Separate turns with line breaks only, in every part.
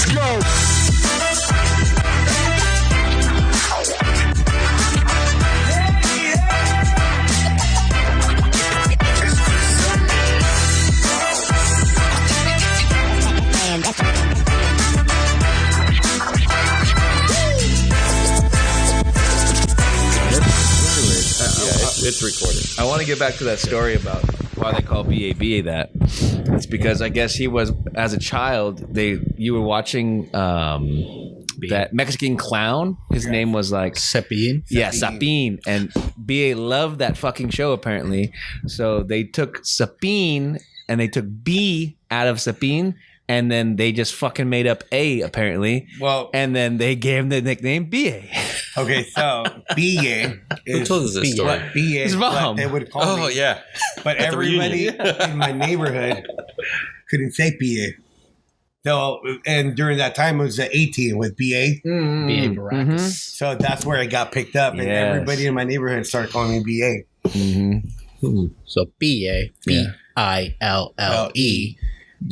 Let's go.
It's recorded.
I want to get back to that story about why they call BA that. It's because I guess he was, as a child, you were watching that Mexican clown. His name was like
Sapien.
Yeah, Sapin. And BA loved that fucking show apparently. So they took Sapin and they took B out of Sapin. And then they just fucking made up A apparently.
Well,
and then they gave him the nickname BA.
Okay, so BA
Who told us this story?
BA
His mom.
what they would call me.
Oh yeah,
But
At the
everybody
reunion.
in my neighborhood couldn't say BA. So, and during that time, it was the 18 with BA.
B.A. Baracus.
So that's where it got picked up. And
Yes.
everybody in my neighborhood started calling me BA.
Mm-hmm.
So B.A. B-I-L-L-E.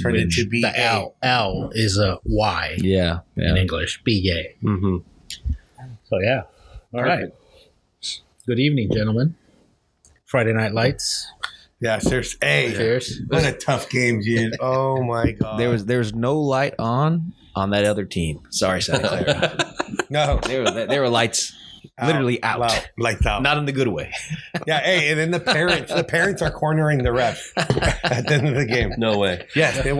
Turned into BA.
The L is a Y
Yeah.
in English. B.A.
mm-hmm.
So yeah. All right. Good evening, gentlemen. Friday Night Lights.
Yeah, seriously. Hey,
Cheers.
what a tough game, dude. Oh my God.
There was no light on that other team. Sorry, Santa Clara.
no.
they were lights literally out.
Lights out.
Not in the good way.
Yeah, hey, and then the parents are cornering the ref at the end of the game.
No way.
Yes, they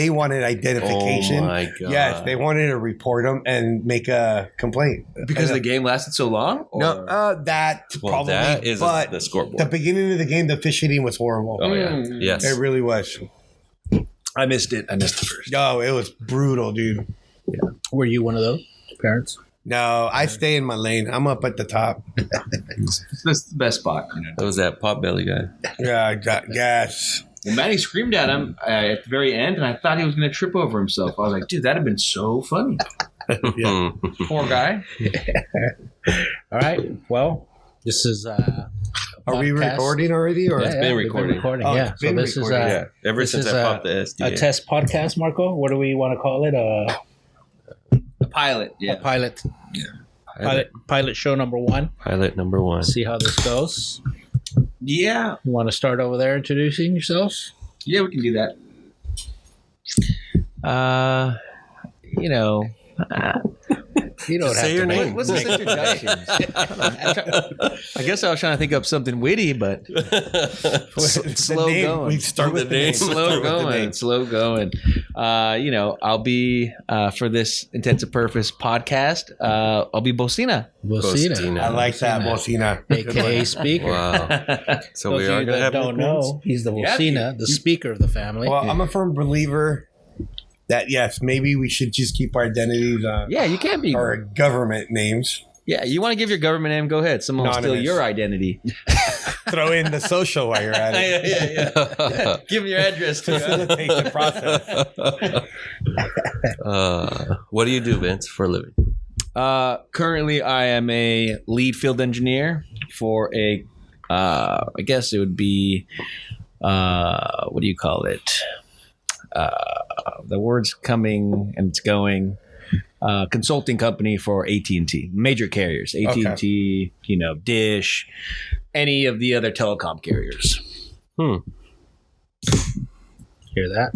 wanted identification.
Oh my God.
Yes, they wanted to report them and make a complaint
Because the game lasted so long?
No, that
Well,
probably.
that is
but
the scoreboard.
the beginning of the game, the officiating was horrible.
Oh yeah. Yes.
It really was.
I missed it. I missed the first.
No, it was brutal, dude.
Were you one of those parents?
No, I stay in my lane. I'm up at the top.
That's the best spot. You know?
That was that potbelly guy.
Yeah, I got gas.
And Manny screamed at him at the very end, and I thought he was going to trip over himself. I was like, dude, that'd have been so funny.
Yeah.
Poor guy.
All right. Well, this is
Are we
podcast.
recording already? Or
It's been
we've
recording.
Oh,
yeah.
it's
So
been
this
recording.
is
Yeah. Ever
this
since
is
I popped the SDA.
a test podcast, Marco. What do we want to call it?
The pilot.
A pilot. Pilot show number 1.
Pilot number 1.
See how this goes.
Yeah.
You want to start over there introducing yourselves?
Yeah, we can do that. You know.
You don't
Just
have
say
to
your
make-
name.
What's this introduction? I guess I was trying to think up something witty, but slow
name,
going.
We start with the name.
Slow going, slow going. You know, I'll be for this intensive purpose podcast. I'll be Bocina.
Bocina.
I like that, Bocina.
AKA speaker.
Wow. So
Those
we
of
are
you
going to
that
have
don't
nicknames?
know, he's the
Yeah,
Bocina, the speaker of the family.
Well, I'm a firm believer that, yes, maybe we should just keep our identities
Yeah, you can be.
our government names.
Yeah, you want to give your government name? Go ahead. Someone will steal
Anonymous.
your identity.
Throw in the social while you're at it.
yeah. Give them your address too.
Facilitate the process.
What do you do, Vince, for a living?
Currently, I am a lead field engineer for a. I guess it would be. What do you call it? The word's coming and it's going. Consulting company for AT&T, major carriers, AT&T, you know, Dish, any of the other telecom carriers.
Hear that?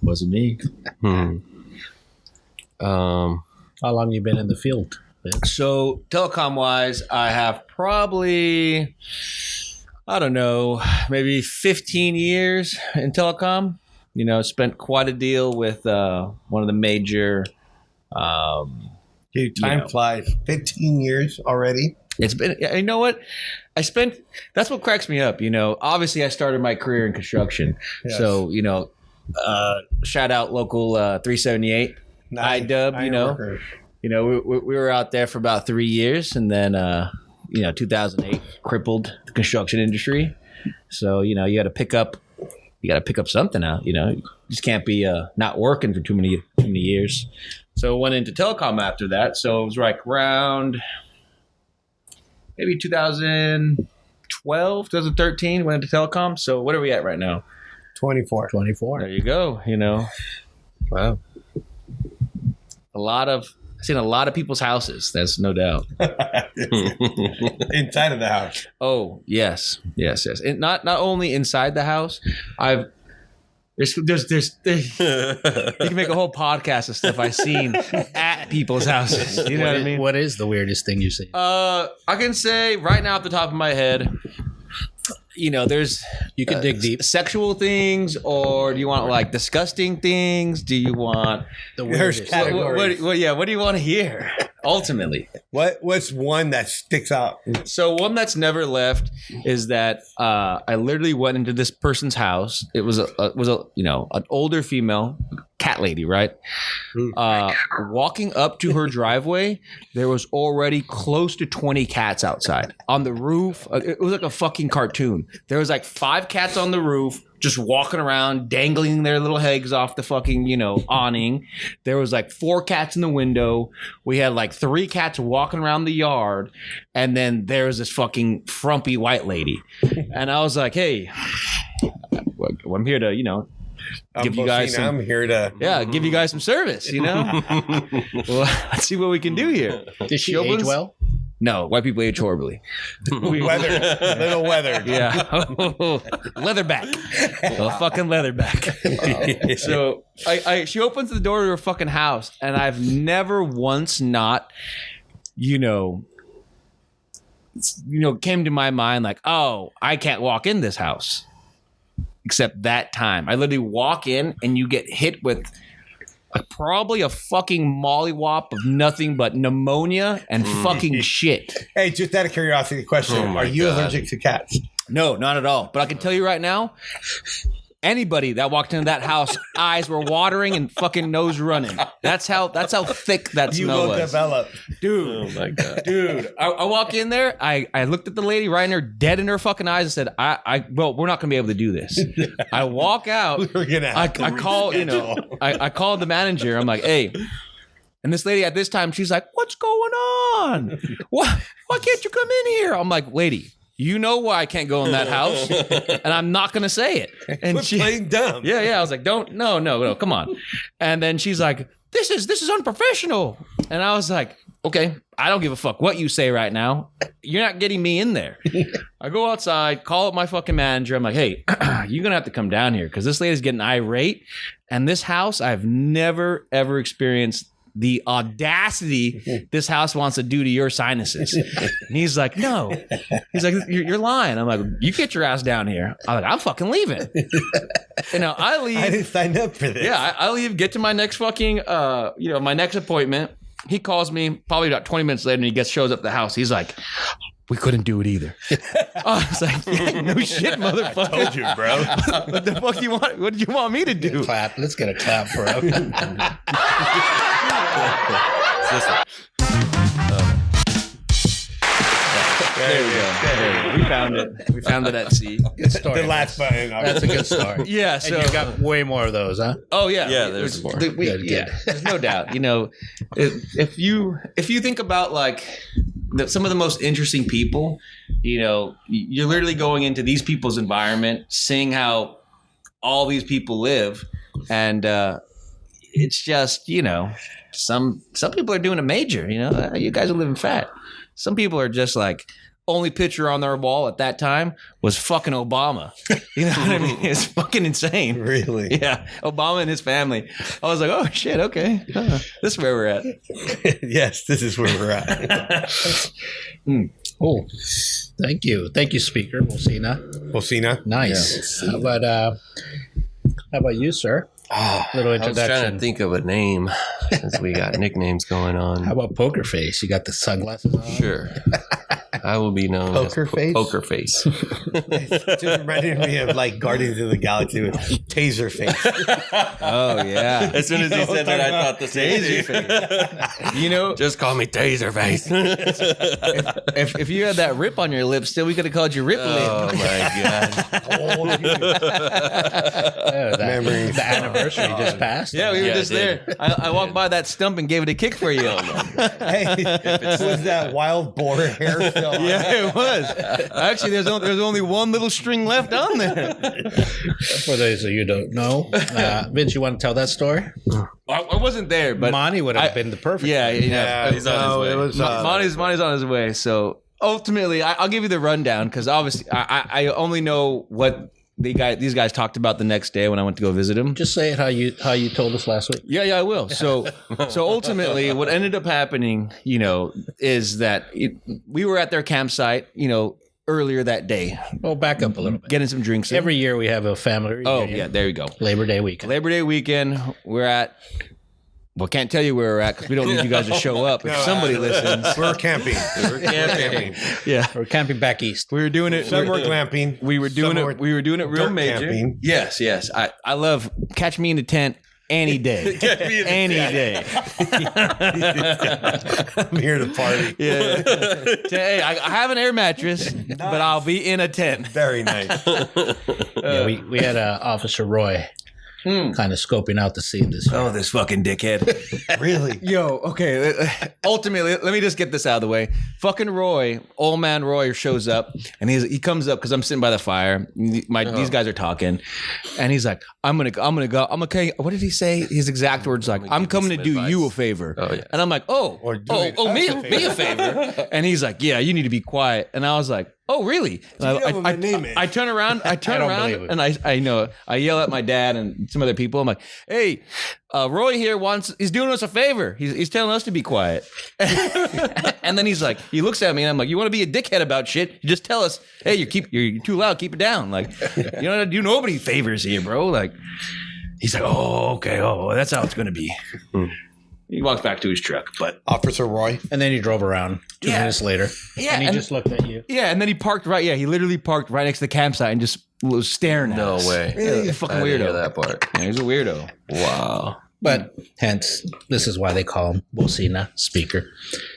Wasn't me.
How long you been in the field?
So telecom wise, I have probably, I don't know, maybe 15 years in telecom. You know, spent quite a deal with one of the major.
Dude, time flies. 15 years already.
It's been, you know what? That's what cracks me up. You know, obviously I started my career in construction.
Yes.
So, you know, shout out local 378. IDub, you know.
Workers.
You know, we were out there for about 3 years, and then, you know, 2008 crippled the construction industry. So, you know, you got to pick up something out. You know, you just can't be not working for too many years. So went into telecom after that. So it was like around maybe 2012, 2013, went into telecom. So what are we at right now?
24.
24.
There you go. You know,
Wow.
I've seen a lot of people's houses. That's no doubt.
Inside of the house.
Oh, yes. And not only inside the house, there's you can make a whole podcast of stuff I've seen at people's houses. You know what I mean?
What is the weirdest thing you've seen?
I can say right now off the top of my head, there's
You can dig deep.
sexual things, or do you want like disgusting things? Do you want
The
There's
weirdest.
categories.
what do you want to hear? Ultimately,
What's one that sticks out?
so one that's never left is that I literally went into this person's house. It was an older female cat lady, right? Walking up to her driveway, there was already close to 20 cats outside on the roof. It was like a fucking cartoon. There was like 5 cats on the roof, just walking around, dangling their little eggs off the fucking, awning. There was like 4 cats in the window. We had like 3 cats walking around the yard. And then there was this fucking frumpy white lady. And I was like, hey, I'm here to, give you guys some,
I'm here to.
give you guys some service, Well, let's see what we can do here.
Did she
She
age
opens-
well?
No, white people age horribly.
Weathered. Little weathered.
Yeah. Leatherback. A fucking leatherback. So she opens the door to her fucking house, and I've never once not, came to my mind like, oh, I can't walk in this house. Except that time. I literally walk in and you get hit with probably a fucking mollywop of nothing but pneumonia and fucking shit.
Hey, just out of curiosity, question:
Oh my
Are you
God.
allergic to cats?
No, not at all. But I can tell you right now, anybody that walked into that house, eyes were watering and fucking nose running. That's how thick that
You
smell
will
was.
develop.
Oh my God.
Dude, I walk in there. I looked at the lady right in her dead in her fucking eyes and said, well, we're not gonna be able to do this. I walk out.
We're gonna.
I
Have to
call,
reschedule.
I called the manager. I'm like, hey. And this lady at this time, she's like, what's going on? Why can't you come in here? I'm like, lady, you know why I can't go in that house, and I'm not gonna say it. And
Quit
she,
playing dumb.
yeah, I was like, no, come on. And then she's like, this is unprofessional. And I was like, okay, I don't give a fuck what you say right now. You're not getting me in there. I go outside, call up my fucking manager. I'm like, hey, you're gonna have to come down here because this lady's getting irate. And this house, I've never ever experienced the audacity this house wants to do to your sinuses. And he's like, no. He's like, you're lying. I'm like, you get your ass down here. I'm like, I'm fucking leaving. I leave.
I didn't sign up for this.
Yeah, I leave, get to my next fucking, my next appointment. He calls me probably about 20 minutes later and he shows up at the house. He's like, we couldn't do it either. I was like, yeah, no shit, motherfucker.
Told you, bro.
What the fuck do you want? What do you want me to do?
Clap. Let's get a clap for him.
There we go. We found it. We found it at sea.
Good story.
The last button.
That's a good story.
Yeah.
And
So
you got way more of those, huh?
oh yeah,
Yeah, there's more.
Good,
yeah,
good.
there's no doubt. If you think about like some of the most interesting people, you're literally going into these people's environment, seeing how all these people live, and it's just some people are doing a major. You guys are living fat. Some people are just like, only picture on their wall at that time was fucking Obama. You know what I mean? It's fucking insane.
Really?
Yeah, Obama and his family. I was like, oh shit, okay, this is where we're at.
Yes, this is where we're at.
Cool. Thank you, speaker. We'll see now.
We'll see now.
Nice. How about you, sir? Little
I was trying
introduction.
to think of a name since we got nicknames going on.
How about Poker Face? You got the sunglasses on?
Sure. I will be known
Poker
as
Face?
Poker Face.
It just reminded me of like Guardians of the Galaxy with Taser Face.
Oh yeah.
As soon as he said that, I thought the same thing. Just call me Taser Face.
if you had that rip on your lip, still we could have called you Rip Lip.
Oh my God.
Oh, that
memories.
The anniversary just passed.
Yeah, we were
Yeah,
just
it
there. I walked by that stump and gave it a kick for you.
Hey, was that wild boar hair still on?
Yeah, it was. Actually, there's only one little string left on there.
For those of you who don't know, Vince, you want to tell that story?
I wasn't there, but
Monty would have been the perfect.
yeah,
Yeah, he's on his way.
It was,
Monty's on his way. So ultimately, I'll give you the rundown because obviously I only know what these guys talked about the next day when I went to go visit him.
Just say it how you told us last week.
Yeah, I will. So ultimately, what ended up happening, is that we were at their campsite, earlier that day,
Well, back up a little bit.
getting some drinks. In.
Every year we have a family reunion.
Oh yeah, there you go.
Labor Day weekend.
Labor Day weekend, we're at. Well, can't tell you where we're at because we don't need you guys to show up if somebody listens.
We're camping.
We're camping.
Yeah,
We're camping back east.
we were doing it.
Some were glamping.
We were doing
Some
it. We were doing it real
dirt
major.
camping.
Yes. I love catch me in the tent any day. Any day.
I'm here to party.
Yeah. Hey, I have an air mattress, but I'll be in a tent.
Very nice.
Yeah, we had Officer Roy kind of scoping out the scene this year.
Oh, this fucking dickhead.
Really?
Yo, okay. Ultimately, let me just get this out of the way. Fucking Roy, old man Roy, shows up, and he comes up because I'm sitting by the fire. These guys are talking, and he's like, "I'm gonna go. What did he say? His exact words like, "I'm coming to do you a favor."
Oh, yeah.
And I'm like,
Or do
me a favor. And he's like, "Yeah, you need to be quiet." And I was like, "Oh, really?" And I turn around,
believe it.
and I yell at my dad and some other people. I'm like, "Hey, Roy here he's doing us a favor. He's telling us to be quiet." And then he looks at me and I'm like, "You want to be a dickhead about shit? You just tell us, hey, you're too loud. Keep it down. Like, you don't do nobody favors here, bro." Like, he's like, "Oh, okay. Oh, that's how it's gonna be." He walks back to his truck, but
Officer Roy.
And then he drove around 2 minutes later.
Yeah,
And he
and-
just looked at you.
yeah, and then he parked right. Yeah, he literally parked right next to the campsite and just was staring at
No
us.
way.
Yeah, fucking
I didn't hear
weirdo.
that part.
Yeah, he's a weirdo.
Wow.
But hence, this is why they call him Bocina speaker.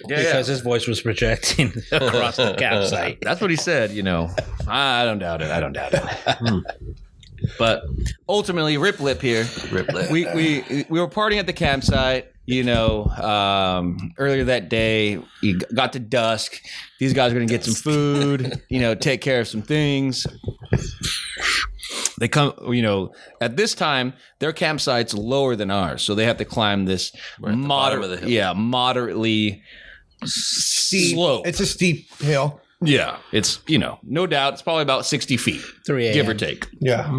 Because his voice was projecting across the campsite.
That's what he said. I don't doubt it. But ultimately, Rip Lip here.
Rip lip.
We were partying at the campsite. Earlier that day, it got to dusk. These guys are going to get some food. Take care of some things. They come, at this time, their campsite's lower than ours, so they have to climb this
We're at the bottom of the hill.
moderately
Steep.
slope.
It's a steep hill.
Yeah, it's no doubt it's probably about 60 feet,
3 a.m.
give or take.
Yeah.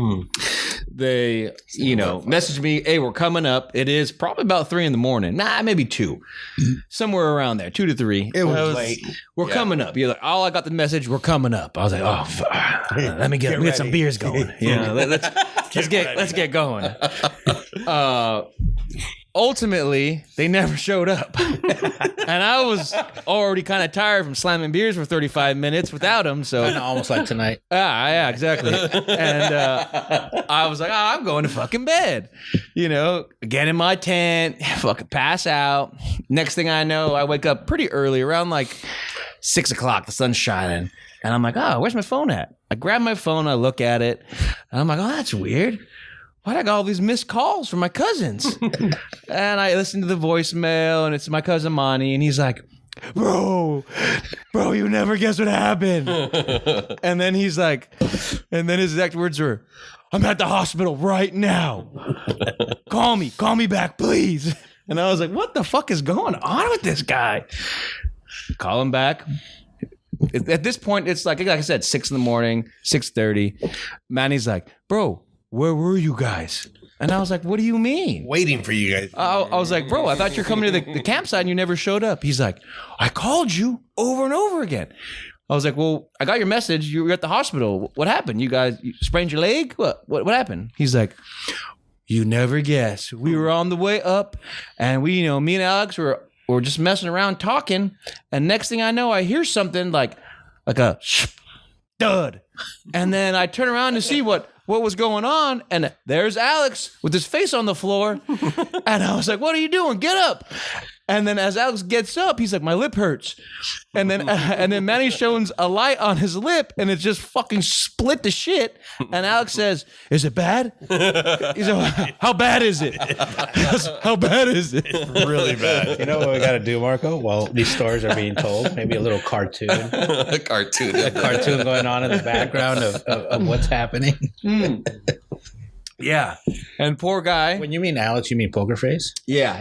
They, messaged me, "Hey, we're coming up. It is probably about 3 a.m. Nah, maybe 2, somewhere around there, 2 to 3.
It was late.
We're coming up. You're like, "Oh, I got the message. We're coming up." I was like, "Oh, let me get some
ready.
beers going." Let's get going. Ultimately, they never showed up, and I was already kind of tired from slamming beers for 35 minutes without them. So
Kinda almost like tonight.
yeah, exactly. And I was like, I'm going to fucking bed. Get in my tent, fucking pass out. Next thing I know, I wake up pretty early, around like 6 o'clock. The sun's shining. And I'm like, where's my phone at? I grab my phone, I look at it, and I'm like, that's weird. Why'd I got all these missed calls from my cousins? And I listen to the voicemail, and it's my cousin Monty, and he's like, bro, you never guess what happened. And then he's like, and then his exact words were, "I'm at the hospital right now. Call me back, please." And I was like, what the fuck is going on with this guy? Call him back. At this point, it's like I said, 6 a.m, 6:30. Manny's like, "Bro, where were you guys?" And I was like, "What do you mean?"
Waiting for you guys.
I was like, "Bro, I thought you were coming to the campsite and you never showed up." He's like, "I called you over and over again." I was like, "Well, I got your message. You were at the hospital. What happened? You sprained your leg? What happened?" He's like, "You never guess. We were on the way up, and me and Alex were just messing around talking, and next thing I know, I hear something like a thud, and then I turn around to see what was going on, and there's Alex with his face on the floor, and I was like, 'What are you doing? Get up!' And then as Alex gets up, he's like, my lip hurts. And then Manny shines a light on his lip, and it just fucking split to shit. And Alex says, is it bad? He's like, how bad is it? How bad is it?
Really bad.
You know what we got to do, Marco? While these stories are being told, maybe a little cartoon.
A cartoon.
Cartoon going on in the background of what's happening.
Yeah. And poor guy.
When you mean Alex, you mean Poker Face?
Yeah.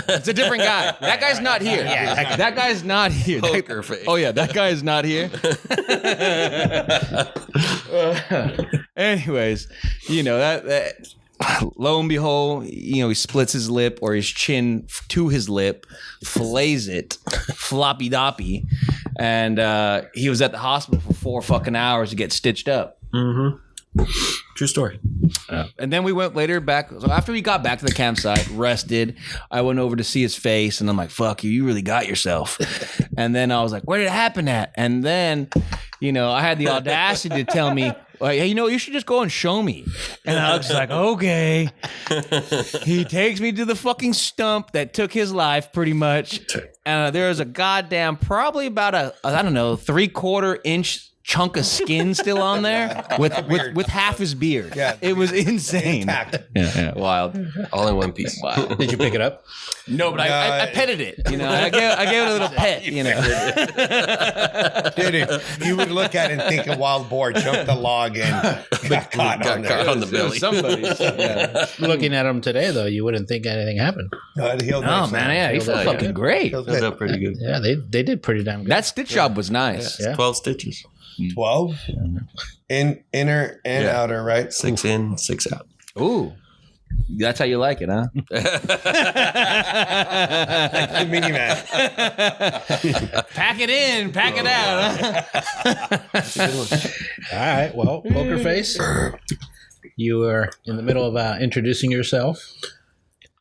It's a different guy. That guy's not here.
Yeah,
that guy's not here.
Poker face.
Oh yeah, that guy is not here. Anyways, that lo and behold, he splits his lip or his chin to his lip, fillets it, floppy doppy, and he was at the hospital for 4 fucking hours to get stitched up.
Mm-hmm. True story.
And then we went later back. So after we got back to the campsite, rested, I went over to see his face, and I'm like, "Fuck you! You really got yourself." And then I was like, "Where did it happen at?" And then, I had the audacity to tell me, like, "Hey, you should just go and show me." And I was like, "Okay." He takes me to the fucking stump that took his life, pretty much. And there was a goddamn, probably about a 3/4 inch chunk of skin still on there with half his beard.
Yeah.
It was insane.
Intact.
Yeah, wild.
All in one piece.
Wow.
Did you pick it up?
No, but I petted it. I gave it a little pet.
Dude, you would look at it and think a wild boar jumped the log and got caught on there.
on the belly.
Somebody's. Yeah.
Looking at him today, though, you wouldn't think anything happened.
No, it healed
Oh
nicely.
man, yeah, he felt
Yeah.
fucking great.
Healed
Held
good.
up pretty good.
Yeah, they did pretty damn good.
That stitch job was nice.
Yeah.
12 stitches.
12 inner and
Yeah.
outer, right?
6 in, 6 out.
Ooh, that's how you like it, huh?
Mini man.
Pack it in, pack it out. Huh?
All right. Well, Poker Face, you were in the middle of introducing yourself.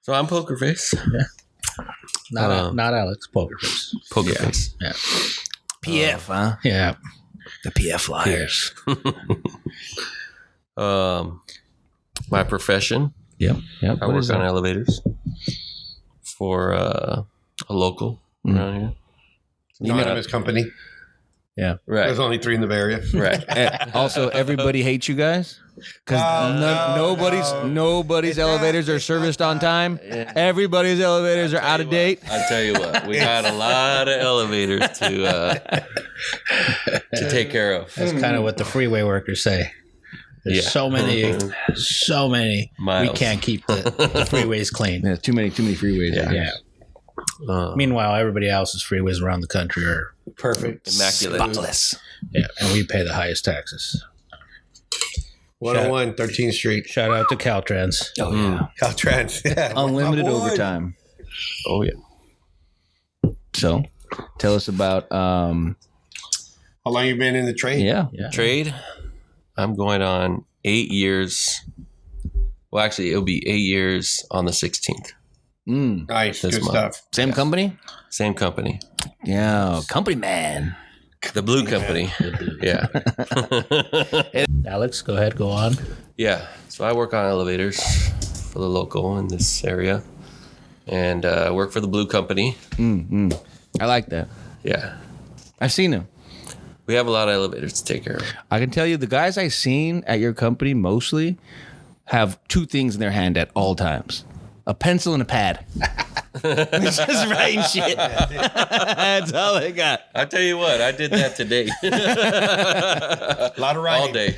So I'm Poker Face.
Not Alex, Poker Face.
Poker Face.
Yeah.
PF, huh?
Yeah.
The PF Flyers.
My profession,
Yep.
I work on elevators for a local around here.
Anonymous company.
Yeah.
Right.
There's only 3 in the Bay Area.
Right.
Also, everybody hates you guys because nobody's elevators are serviced on time. Everybody's elevators are out of date.
I tell you what, we got a lot of elevators to take care of.
That's kind of what the freeway workers say. There's
Yeah.
so many
Miles.
We can't keep the freeways clean.
Yeah, too many freeways.
Yeah.
Meanwhile, everybody else's freeways around the country are perfect.
Immaculate.
Spotless.
Yeah, and we pay the highest taxes.
101 13th Street.
Shout out to Caltrans.
Oh yeah.
Caltrans. Yeah.
Unlimited
My boy.
overtime.
Oh, yeah.
So, tell us about.
How long you been in the trade?
Yeah.
Trade, I'm going on 8 years. Well, actually, it'll be 8 years on the 16th.
Nice.
This
Good
month.
stuff.
Same company.
Same company.
Yeah, company man.
The Blue Company. Yeah.
Alex, go ahead, go on.
Yeah. So I work on elevators for the local in this area. And I work for the Blue Company.
I like that.
Yeah.
I've seen him.
We have a lot of elevators to take care of.
I can tell you the guys I've seen at your company mostly have 2 things in their hand at all times. A pencil and a pad. They're just writing shit. That's all they got.
I tell you what, I did that today.
A lot of writing.
All day.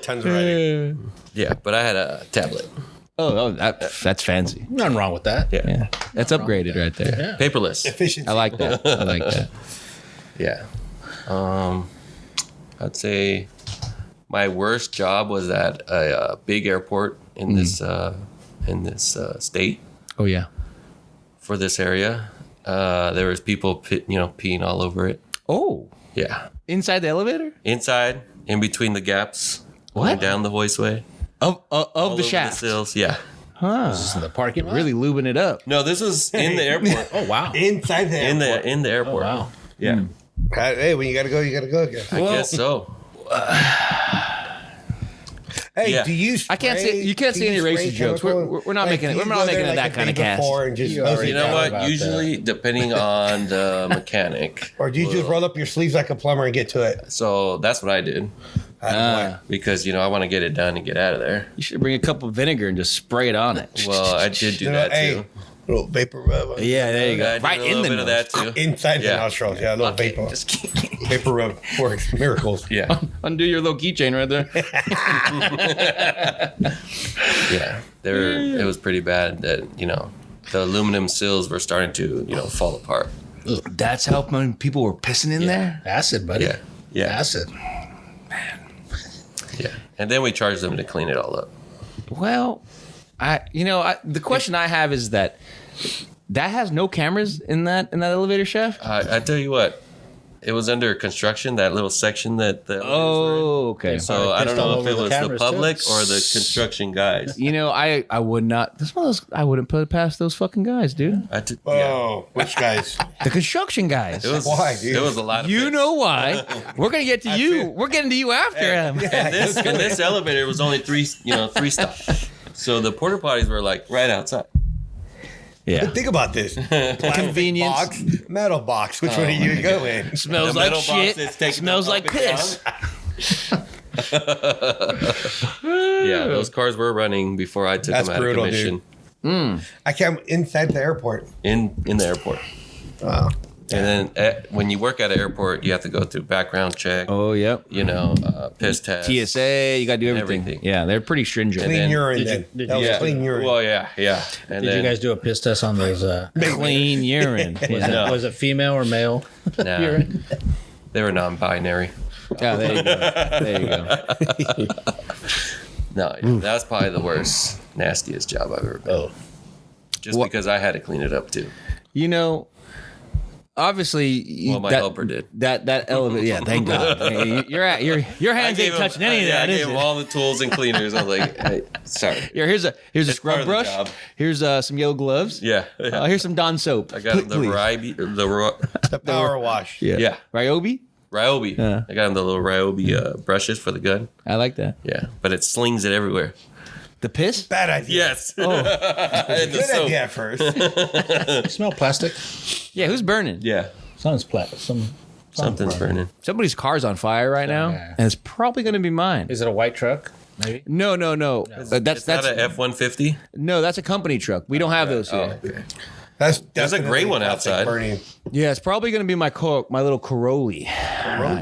Tons of writing.
Yeah, but I had a tablet.
Oh, that's fancy.
Nothing wrong with that.
Yeah.
Yeah, that's upgraded right there.
Paperless.
Efficiency.
I like that. I like that.
Yeah. I'd say my worst job was at a big airport in this state
Oh yeah.
for this area. There was people, peeing all over it.
Oh,
Yeah.
inside the elevator
Inside, in between the gaps, going
What?
down the hoistway.
of
all
the
over
shaft.
sills. Yeah.
Huh?
This is in the parking lot.
Really lubing it up.
No, this was in the airport.
Oh wow.
Inside the airport.
in the airport.
Wow.
Yeah.
Hey, when you gotta go, you gotta go.
I guess so.
Hey,
Yeah.
do you?
I can't say you can't
do
say any
spray
racist jokes.
chemical?
We're not making it.
do
We're
you
not
go
making
there
it that
a
kind of
day
cast.
before and just
You
hose
already
it
You know
down?
what?
about
Usually, depending on the mechanic,
Or do you just roll up your sleeves like a plumber and get to it?
so that's what I did because I want to get it done and get out of there.
You should bring a cup of vinegar and just spray it on it.
Well, I did do that too.
Little vapor rub
Yeah, there you go.
I did
Right
a
in
little
the
bit of
nose.
that too.
inside the
Yeah.
nostrils. Yeah, a little vapor. Vapor rub works miracles.
Yeah,
Undo your little keychain right there.
yeah. It was pretty bad that the aluminum seals were starting to fall apart.
That's how many people were pissing in there.
Acid, buddy.
Yeah, yeah,
Acid.
yeah. And then we charged them to clean it all up.
Well, the question I have is that has no cameras in that elevator shaft.
I tell you what, it was under construction, that little section that the elevators were in.
Oh, okay.
So I don't
Pissed all
know if
over
it
the
was the
cameras,
public
too.
or the construction guys.
I would not. This one of those, I wouldn't put it past those fucking guys, dude.
Yeah.
Oh, which guys?
The construction guys.
It was
Why, dude?
It was a lot of
You
piss.
know why? We're gonna get to you. We're getting to you after him.
And this elevator was only three stops. So the porta potties were like right outside.
Yeah.
Think about this. Plastic
Convenience.
box, metal box. Which one are you going?
Smells
The
like
metal box
shit.
is taking
Smells
them
like
up and
piss.
Yeah, those cars were running before I took
That's
them out
brutal,
of commission
I can't inside the airport.
in the airport.
Wow.
And then when you work at an airport, you have to go through background check.
Oh, yep.
Piss test.
TSA, you got to do everything.
Everything.
Yeah, they're pretty stringent.
Clean
then-
urine.
did you-
Then
did
that
you-
was clean urine.
Well, yeah. And
Did
then,
you guys do a piss test on those?
Clean urine.
No.
Was it female or male?
Nah,
urine?
they were non-binary.
Yeah, there you go. There you go.
No, that was probably the worst, nastiest job I've ever been.
Oh,
Just
What-
because I had to clean it up too.
Obviously,
Well, my helper did.
That elevator. Yeah, thank God. Your hands ain't touching any of
I
that. Is
gave him
it?
all the tools and cleaners. I was like, hey, sorry.
Here, here's a
It's
scrub
part of the
brush.
job.
Here's some yellow gloves.
Yeah.
Here's some Dawn soap.
I got him the
Please.
The power wash.
Yeah.
Ryobi.
Ryobi.
Yeah.
I got him the little Ryobi brushes for the gun.
I like that.
Yeah. But it slings it everywhere.
The piss.
Bad idea.
Yes.
Oh,
And the
Good
soap.
idea at first.
you smell plastic.
yeah. Who's burning?
Yeah.
Sounds plastic.
Something's burning.
Somebody's car's on fire right now,
Yeah.
and it's probably going to be mine.
Is it a white truck? Maybe.
No. That's
It's not an F-150.
no. That's a company truck. We don't have those here.
Okay.
That's
There's a
definitely
gray one
plastic
outside.
Burning.
Yeah, it's probably going to be my little Corolla.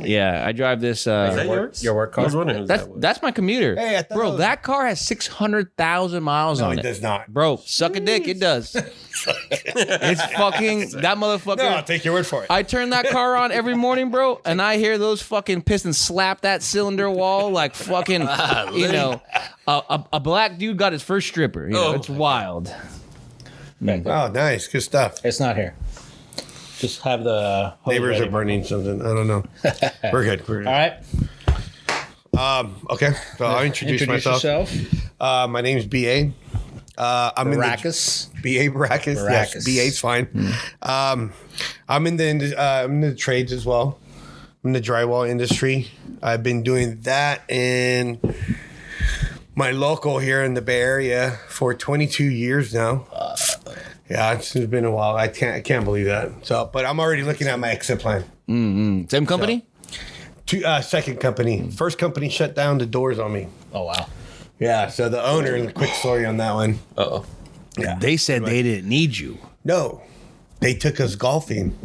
Yeah, I drive this.
Is that yours?
Your work
I was
car?
wondering who
That's
that was.
that's my commuter.
Hey, I thought
bro,
it was-
that car has 600,000 miles
No,
on
it
it.
does not.
Bro, suck a dick. It does. It's fucking that motherfucker.
No, I'll take your word for it.
I turn that car on every morning, bro, and I hear those fucking pistons slap that cylinder wall like fucking, a black dude got his first stripper.
Oh.
It's wild.
Oh, nice. Good stuff.
It's not here. Just have the hose
Neighbors
ready.
are burning something. I don't know. We're good. We're good.
All right.
Okay. So I'll introduce myself.
yourself.
My name's BA. I'm
Baracus.
in the BA Baracus. Yes,
Baracus.
BA's fine. I'm in the trades as well. I'm in the drywall industry. I've been doing that in my local here in the Bay Area for 22 years now. Yeah, it's been a while. I can't believe that. So, but I'm already looking at my exit plan.
Same company?
Second company. First company shut down the doors on me.
Oh wow.
Yeah, so the owner, and a quick story on that one.
Uh-oh.
Yeah.
They said they didn't need you.
No, they took us golfing.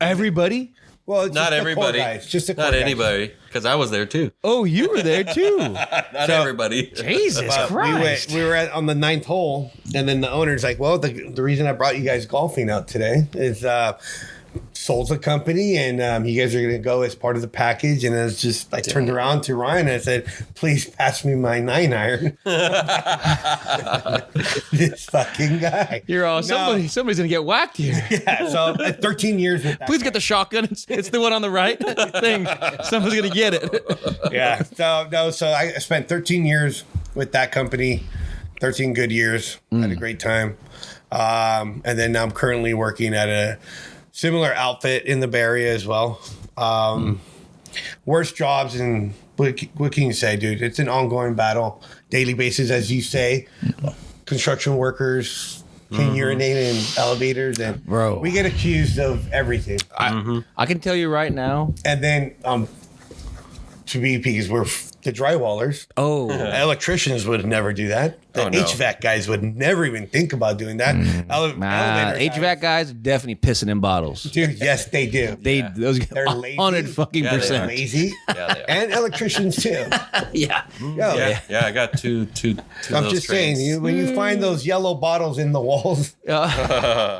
Everybody?
Well, it's
Not
just the core
everybody.
guys, just the core
Not
guys.
anybody. Because I was there too.
Oh, you were there too.
Not everybody.
Jesus
But
Christ.
we were on the 9th hole, and then the owner's like, "Well, the reason I brought you guys golfing out today is sold the company, and you guys are going to go as part of the package." And it's just I turned around to Ryan and I said, "Please pass me my 9-iron." This fucking guy.
You're all
No.
somebody's gonna get whacked here.
Yeah, so 13 years with that.
Please get the shotgun. It's the one on the right thing. Someone's gonna get it.
Yeah. So I spent 13 years with that company, 13 good years. Had a great time. And then I'm currently working at a similar outfit in the Bay Area as well. Worst jobs in what can you say, dude? It's an ongoing battle, daily basis, as you say. Construction workers can urinate in elevators, and
Bro.
we get accused of everything.
I can tell you right now.
And then, to be because we're the drywallers,
Oh,
electricians would never do that. The
Oh, no.
HVAC guys would never even think about doing that. Elevator
HVAC guys are definitely pissing in bottles.
dude, yes, they do.
Those
They're lazy.
100 fucking
Yeah, they
They're
are.
percent.
lazy,
Yeah, they are.
and electricians too.
Yeah.
Yo,
Yeah, I got two
I'm
those
just
trains.
saying, when you find those yellow bottles in the walls,
It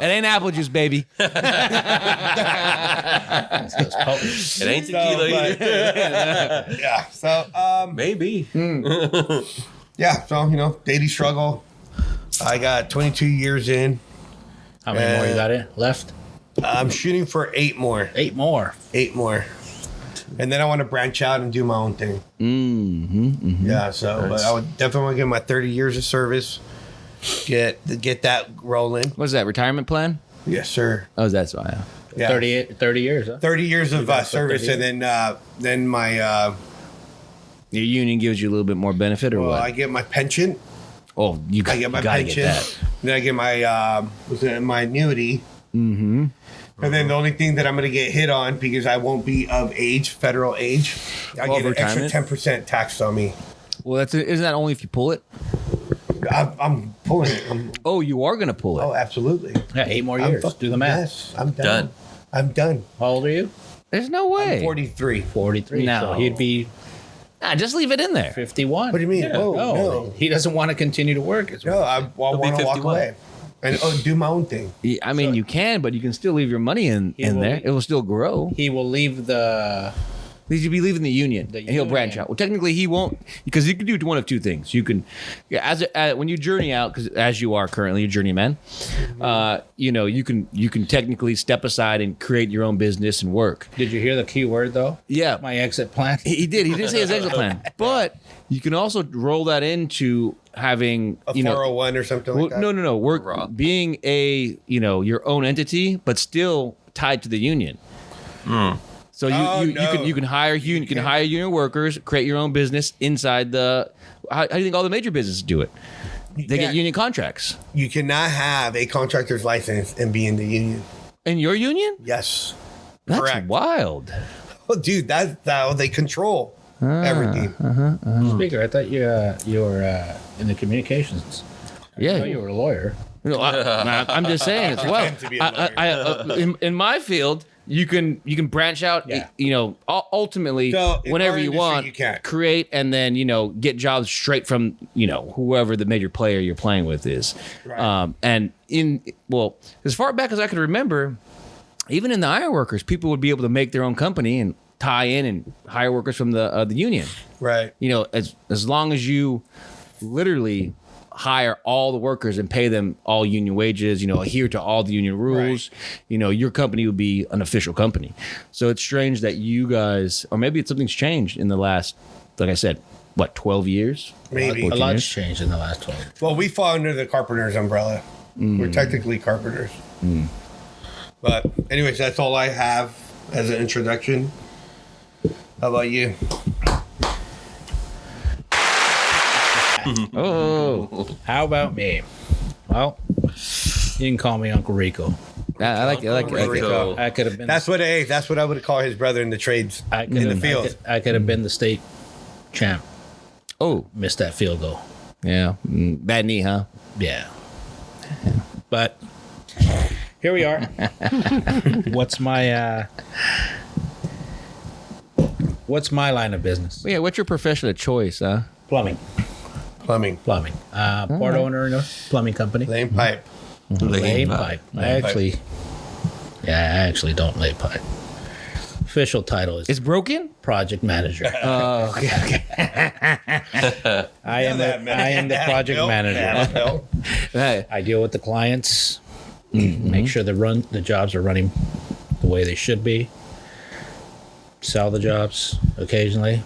ain't apple juice, baby.
It ain't
So,
tequila
but-
either.
yeah. So,
Maybe.
yeah. So daily struggle. I got 22 years in.
How many more you got it left?
I'm shooting for 8 more.
8 more.
8 more. And then I want to branch out and do my own thing. Yeah. So, but I would definitely want to get my 30 years of service. Get that rolling.
What's that, retirement plan?
Yes, sir.
Oh, that's why.
Yeah.
30 years, huh?
30 years of
got
service,
30.
and then my
Your union gives you a little bit more benefit or
well,
what?
I get my pension.
Oh, you
I get my
gotta
pension.
get that.
Then I get my my annuity. Mm-hmm. And then the only thing that I'm going to get hit on because I won't be of age, federal age, I get an extra
retirement?
10% taxed on me.
Well, isn't that only if you pull it?
I'm pulling it.
Oh, you are gonna pull it.
Oh, absolutely.
Yeah, 8 more
I'm
years.
fucking-
Do the math.
Yes, I'm done.
Done.
I'm done.
How old are you?
There's no way.
I'm 43.
43.
No.
So he'd be
Nah, just leave it in there.
51.
What do you mean? Oh,
No,
no.
he doesn't want to continue to work. It's
No, I want to walk
51.
away and do my own thing.
Yeah, I mean, you can, but you can still leave your money in
will
there.
leave-
It will still grow.
He will leave the.
You'd be leaving the union,
The
and he'll branch
union.
out. Well, technically, he won't, because you can do one of two things. You can, yeah, when you journey out, because as you are currently a journeyman, you can technically step aside and create your own business and work.
Did you hear the key word though?
Yeah,
My exit plan.
he did. He did say his exit plan, but you can also roll that into having
A 401 or something like that.
no. Work
Rob.
being your own entity, but still tied to the union. So you can hire you can hire union workers, create your own business inside the. How do you think all the major businesses do it? They get
can't-
union contracts.
You cannot have a contractor's license and be in the union.
In your union?
Yes.
That's
Correct.
wild.
Oh, dude, that's how they control everything.
Speaker, I thought you were in the communications. I
Yeah.
know you were a lawyer.
No, I'm just saying as well.
Pretend to be a lawyer.
In my field, you can branch out.
Yeah.
Ultimately,
So, in
whenever
our
you
industry,
want,
you can't.
create and then get jobs straight from whoever the major player you're playing with is.
Right.
And as far back as I can remember, even in the iron workers, people would be able to make their own company and tie in and hire workers from the union.
Right.
As long as you literally hire all the workers and pay them all union wages, adhere to all the union rules, your company would be an official company. So it's strange that you guys, or maybe something's changed in the last, like I said, 12 years?
Maybe.
A
14
lot's
years?
changed in the last 12.
Well, we fall under the carpenter's umbrella. We're technically carpenters. But anyways, that's all I have as an introduction. How about you?
Oh,
How about me? Well, you can call me Uncle Rico.
I like it. I like it. I like it.
Rico.
I could have been.
That's what I would call his brother in the trades
I could
in the
have-
field.
I could have been the state champ.
Oh,
Missed that field goal.
yeah. Bad knee, huh?
Yeah. But here we are. What's my line of business?
Yeah, what's your profession of choice, huh?
Plumbing.
Plumbing,
Part owner in a plumbing company.
lane pipe.
Lay pipe. I actually don't lay pipe. Official title is
It's broken?
project manager.
Oh, okay.
I am the project manager.
Hey,
I deal with the clients, make sure the jobs are running the way they should be. Sell the jobs occasionally.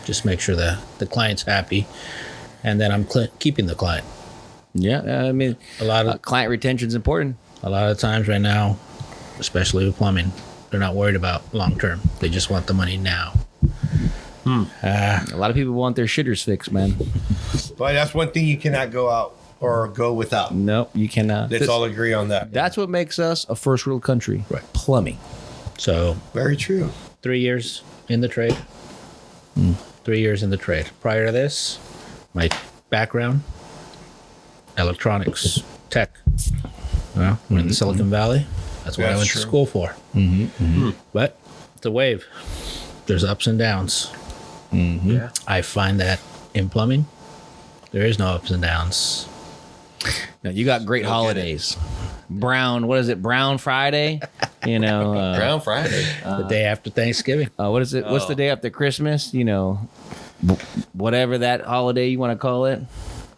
Just make sure the client's happy, and then I'm keeping the client.
yeah, I mean,
A lot of
client retention is important.
times right now, especially with plumbing, they're not worried about long term. They just want the money now.
A lot of people want their shitters fixed, man.
But that's one thing you cannot go out or go without.
Nope, you cannot.
Let's all agree on that.
That's what makes us a first world country.
Right.
Plumbing.
So
Very true.
3 years in the trade. 3 years in the trade. Prior to this, my background, electronics, tech. Well, we're in the Silicon Valley. That's what I
That's
went
true.
to school for. But it's a wave. There's ups and downs.
Yeah.
I find that in plumbing, there is no ups and downs.
No, you got great holidays. Brown, what is it? Brown Friday? You know,
Brown Friday.
The day after Thanksgiving.
what is it? What's the day after Christmas? You know, whatever that holiday you want to call it.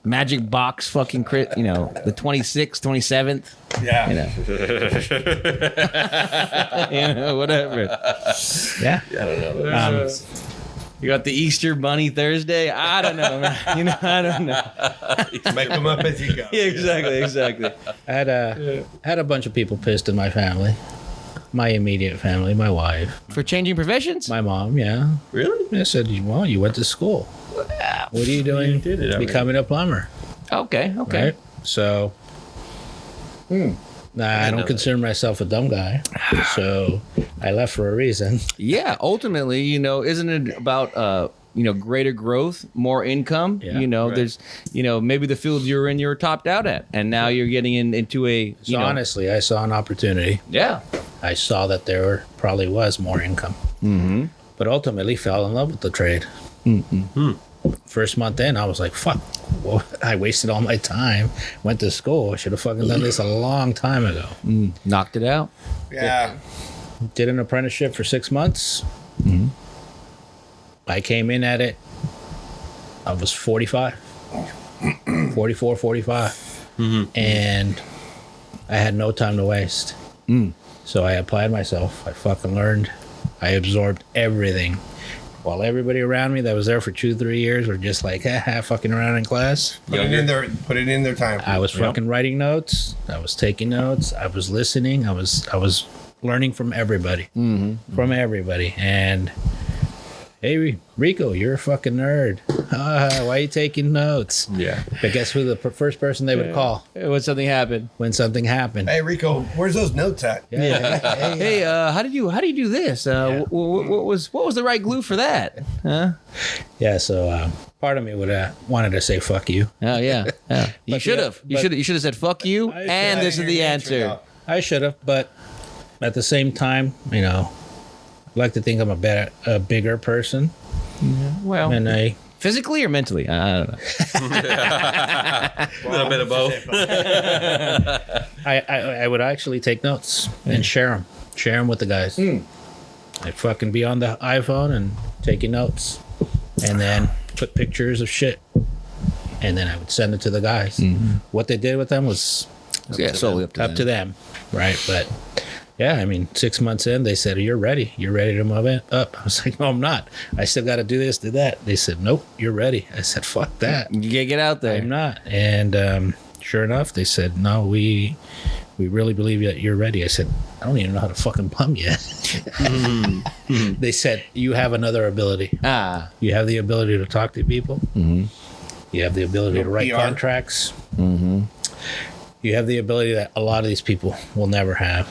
Magic box fucking you know, the 26th, 27th,
Yeah.
you know. You know, whatever.
Yeah.
I don't know.
You got the Easter Bunny Thursday. I don't know, man. You know, I don't know.
Make them up as you go.
Yeah, exactly.
I had a bunch of people pissed in my family. My immediate family, my wife,
For changing professions?
my mom, yeah.
Really?
I said, well, you went to school. What are you doing?
did it, I mean.
Becoming a plumber,
Okay.
right? So, I
know
don't consider myself a dumb guy. So I left for a reason.
Yeah, ultimately, you know, isn't it about you know, greater growth, more income?
Yeah,
you know,
right.
there's, you know, maybe the field you're in, you're topped out at, and now you're getting into a,
So
you know,
honestly, I saw an opportunity.
yeah,
I saw that there probably was more income. Mm-hmm. But ultimately fell in love with the trade. First month in, I was like, fuck. Well, I wasted all my time. Went to school. I should have fucking done this a long time ago.
knocked it out.
Yeah.
Did an apprenticeship for 6 months. I came in at it. I was 45. 44, 45. And I had no time to waste. So I applied myself. I fucking learned. I absorbed everything. While everybody around me that was there for 2-3 years were just like, fucking around in class.
Put it in their time.
I was fucking writing notes. I was taking notes. I was listening. I was learning from everybody. From everybody. And hey, Rico, you're a fucking nerd. Why are you taking notes?
Yeah.
But guess who the first person they would call
When something happened.
when something happened?
Hey Rico, where's those notes at?
Yeah.
Hey, how did you do this? What was the right glue for that? Huh?
Yeah, so part of me would wanted to say fuck you.
Oh yeah. You
But
should have.
yeah,
You should have said fuck you, and this is the answer.
I should have, but at the same time, you know, I like to think I'm a bigger person,
Well,
and I
physically or mentally? I don't know.
A little bit of both.
I would actually take notes and share them with the guys. I'd fucking be on the iPhone and taking notes, and then put pictures of shit, and then I would send it to the guys. What they did with them was
Yeah, solely up to
up to them, right? But yeah, I mean, 6 months in, they said, "You're ready. You're ready to move it up." I was like, "No, I'm not. I still got to do this, do that." They said, "Nope, you're ready." I said, "Fuck that.
You gotta get out there.
I'm not." And sure enough, they said, "No, we really believe that you're ready." I said, "I don't even know how to fucking plumb yet." They said, "You have another ability.
Ah,
You have the ability to talk to people. You have the ability to write
PR.
contracts. You have the ability that a lot of these people will never have,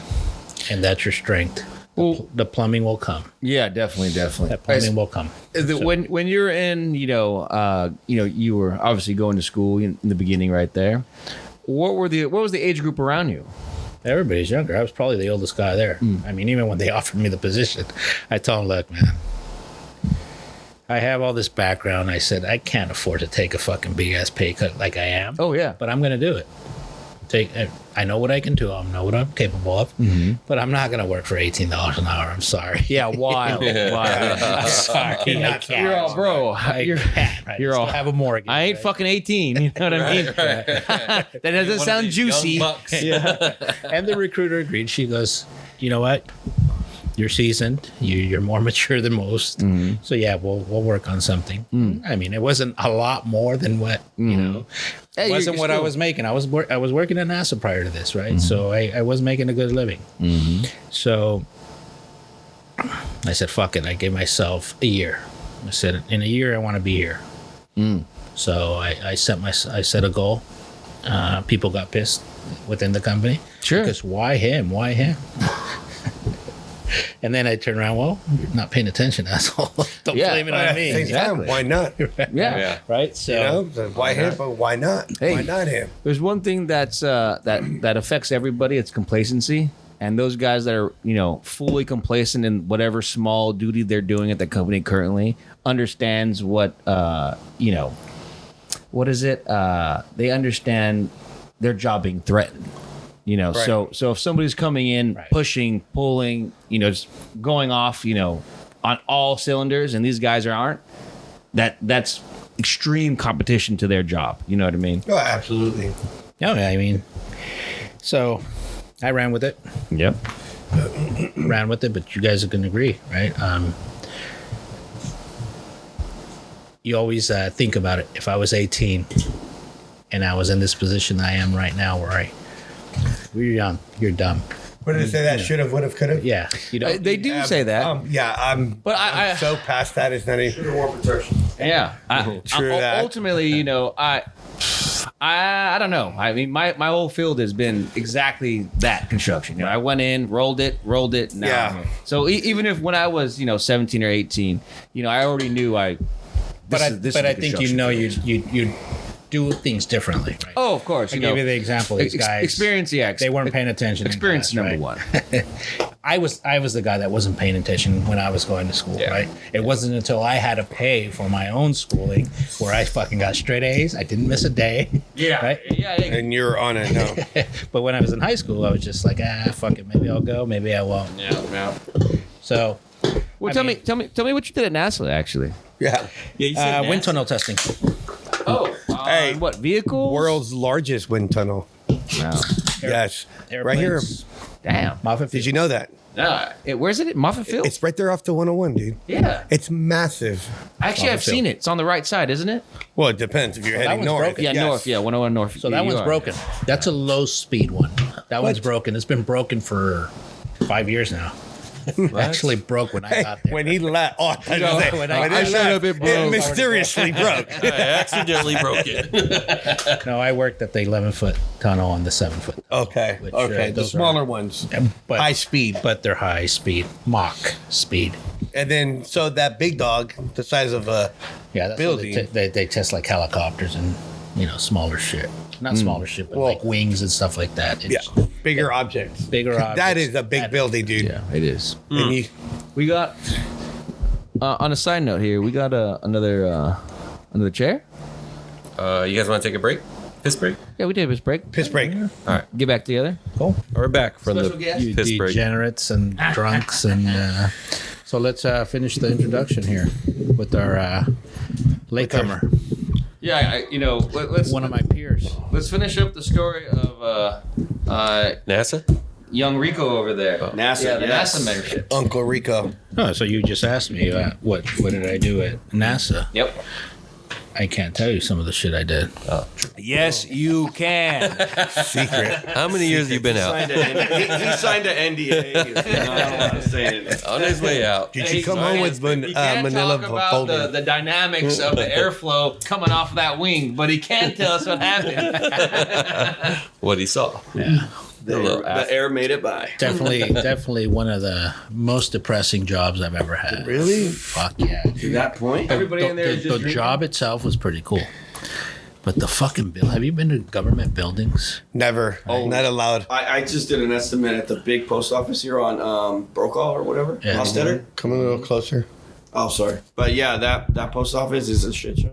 and that's your strength.
Well-
The plumbing will come.
yeah, definitely.
That plumbing will come."
When you're in, you were obviously going to school in the beginning, right there. What was the age group around you?
Everybody's younger. I was probably the oldest guy there. I mean, even when they offered me the position, I told them, "Look, man, I have all this background." I said, "I can't afford to take a fucking big ass pay cut like I am.
Oh yeah,
But I'm going to do it. I know what I can do. I know what I'm capable of. But I'm not going to work for $18 an hour. I'm sorry.
yeah, wild.
I'm sorry. I can't.
You're all, bro.
I
You're,
can't. Right?
you're
I still
all-
have a mortgage.
I ain't
right?
fucking 18. You know what I mean? That doesn't
One of
sound
these
juicy.
young bucks.
And the recruiter agreed. She goes, "You know what? You're seasoned. You're more mature than most. So yeah, we'll work on something." I mean, it wasn't a lot more than what you know.
Hey,
It
you're
wasn't what I
still-
was making. I was working at NASA prior to this, right? So I was making a good living. So I said, "Fuck it." I gave myself a year. I said, in a year, I want to be here. So I set a goal. People got pissed within the company.
Sure.
Because why him? Why him? And then I turned around. Well, you're not paying attention, asshole. Don't
Yeah.
blame it
But
on
at
me.
the same time, why not?
Yeah.
Right. So
You know, why him? But why not?
Hey.
Why not him?
There's one thing that's that affects everybody. It's complacency, and those guys that are fully complacent in whatever small duty they're doing at the company currently understands what what is it? They understand their job being threatened. So if somebody's coming in,
Right.
pushing, pulling, just going off, on all cylinders, and these guys aren't, that's extreme competition to their job. You know what I mean?
Oh, absolutely.
no, I mean, so I ran with it.
Yep.
But you guys are going to agree, right? You always think about it. If I was 18 and I was in this position I am right now, where you're young, you're dumb.
What did it say? That should have, would have, could have.
Yeah, you know.
They do say that.
I'm.
But I-
I'm so past that. It's not even.
Yeah.
True that.
Ultimately, I don't know. I mean, my whole field has been exactly that construction. I went in, rolled it. Now
Yeah.
I'm here. So even if when I was 17 or 18, I already knew I.
But I
this is
think
the construction field.
you do things differently. Right?
Oh, of course.
I gave you the example. These guys,
experience. Yeah,
they weren't paying attention. in
Experience
class,
number
right?
one.
I was the guy that wasn't paying attention when I was going to school,
Yeah.
right? It wasn't until I had to pay for my own schooling where I fucking got straight A's. I didn't miss a day.
Yeah.
Right?
Yeah.
And you're on it now.
But when I was in high school, I was just like, fuck it. Maybe I'll go. Maybe I won't.
Yeah.
So,
Well,
I
tell
mean-
me what you did at NASA actually.
Yeah.
wind tunnel testing.
Oh,
Hey.
what vehicle?
World's largest wind tunnel.
Wow.
Yes. Right here.
Airplanes.
Damn.
Moffett
Did you know that?
Where's it? At Moffett Field.
It's right there off the 101, dude.
Yeah.
It's massive.
Actually, I've
Moffett Field.
seen it. It's on the right side, isn't it?
Well, it depends if you're
that
heading
one's
north.
broken.
Yeah,
Yes.
north. Yeah, 101 north.
So that
You
one's
are.
broken. That's a low speed one. That one's broken. It's been broken for 5 years now. Actually broke when I got there.
When he left, when
I
he
showed
left,
up, it broke.
mysteriously broke.
I accidentally broke it.
No, I worked at the 11-foot tunnel on the 7-foot.
Okay,
Which,
okay, the
those
smaller
are-
ones,
But,
high speed,
but they're high speed, Mach speed.
and then so that big dog, the size of a
Yeah, that's
building.
what they test like helicopters and smaller shit. Not smaller shit, but
Well-
like wings and stuff like that. It's
bigger objects.
bigger objects.
That is a big
That-
building, dude.
Yeah, it is.
And you,
We got. On a side note here, we got another chair.
You guys want to take a break? Piss break?
Yeah, we did a piss break.
piss break.
All right.
Get back together.
Cool.
We're back from
Special
the
guest.
You
piss break.
degenerates and drunks and so let's finish the introduction here with our latecomer,
Yeah, let's
one of my peers.
let's finish up the story of
NASA?
young Rico over there.
NASA,
Yeah, the
yes.
NASA membership.
Uncle Rico.
Oh, so you just asked me what did I do at NASA?
Yep.
I can't tell you some of the shit I did.
Yes, you can.
Secret.
How many years have you been out?
He signed an NDA. He's not allowed to say anything.
On his way out.
Did you come home with
He can't
Manila
talk about
folder?
the dynamics of the airflow coming off of that wing, but he can tell us what happened.
What he saw.
Yeah.
The air made it by.
Definitely one of the most depressing jobs I've ever had.
Really?
Fuck yeah.
To that point,
Everybody in there is just
The
drinking.
job itself was pretty cool. But the fucking bill. Have you been to government buildings?
Never. Not allowed.
I just did an estimate at the big post office here on Brokaw or whatever.
Yeah.
Hostetter.
Come a little closer.
Oh, sorry. But yeah, that post office is a shit show.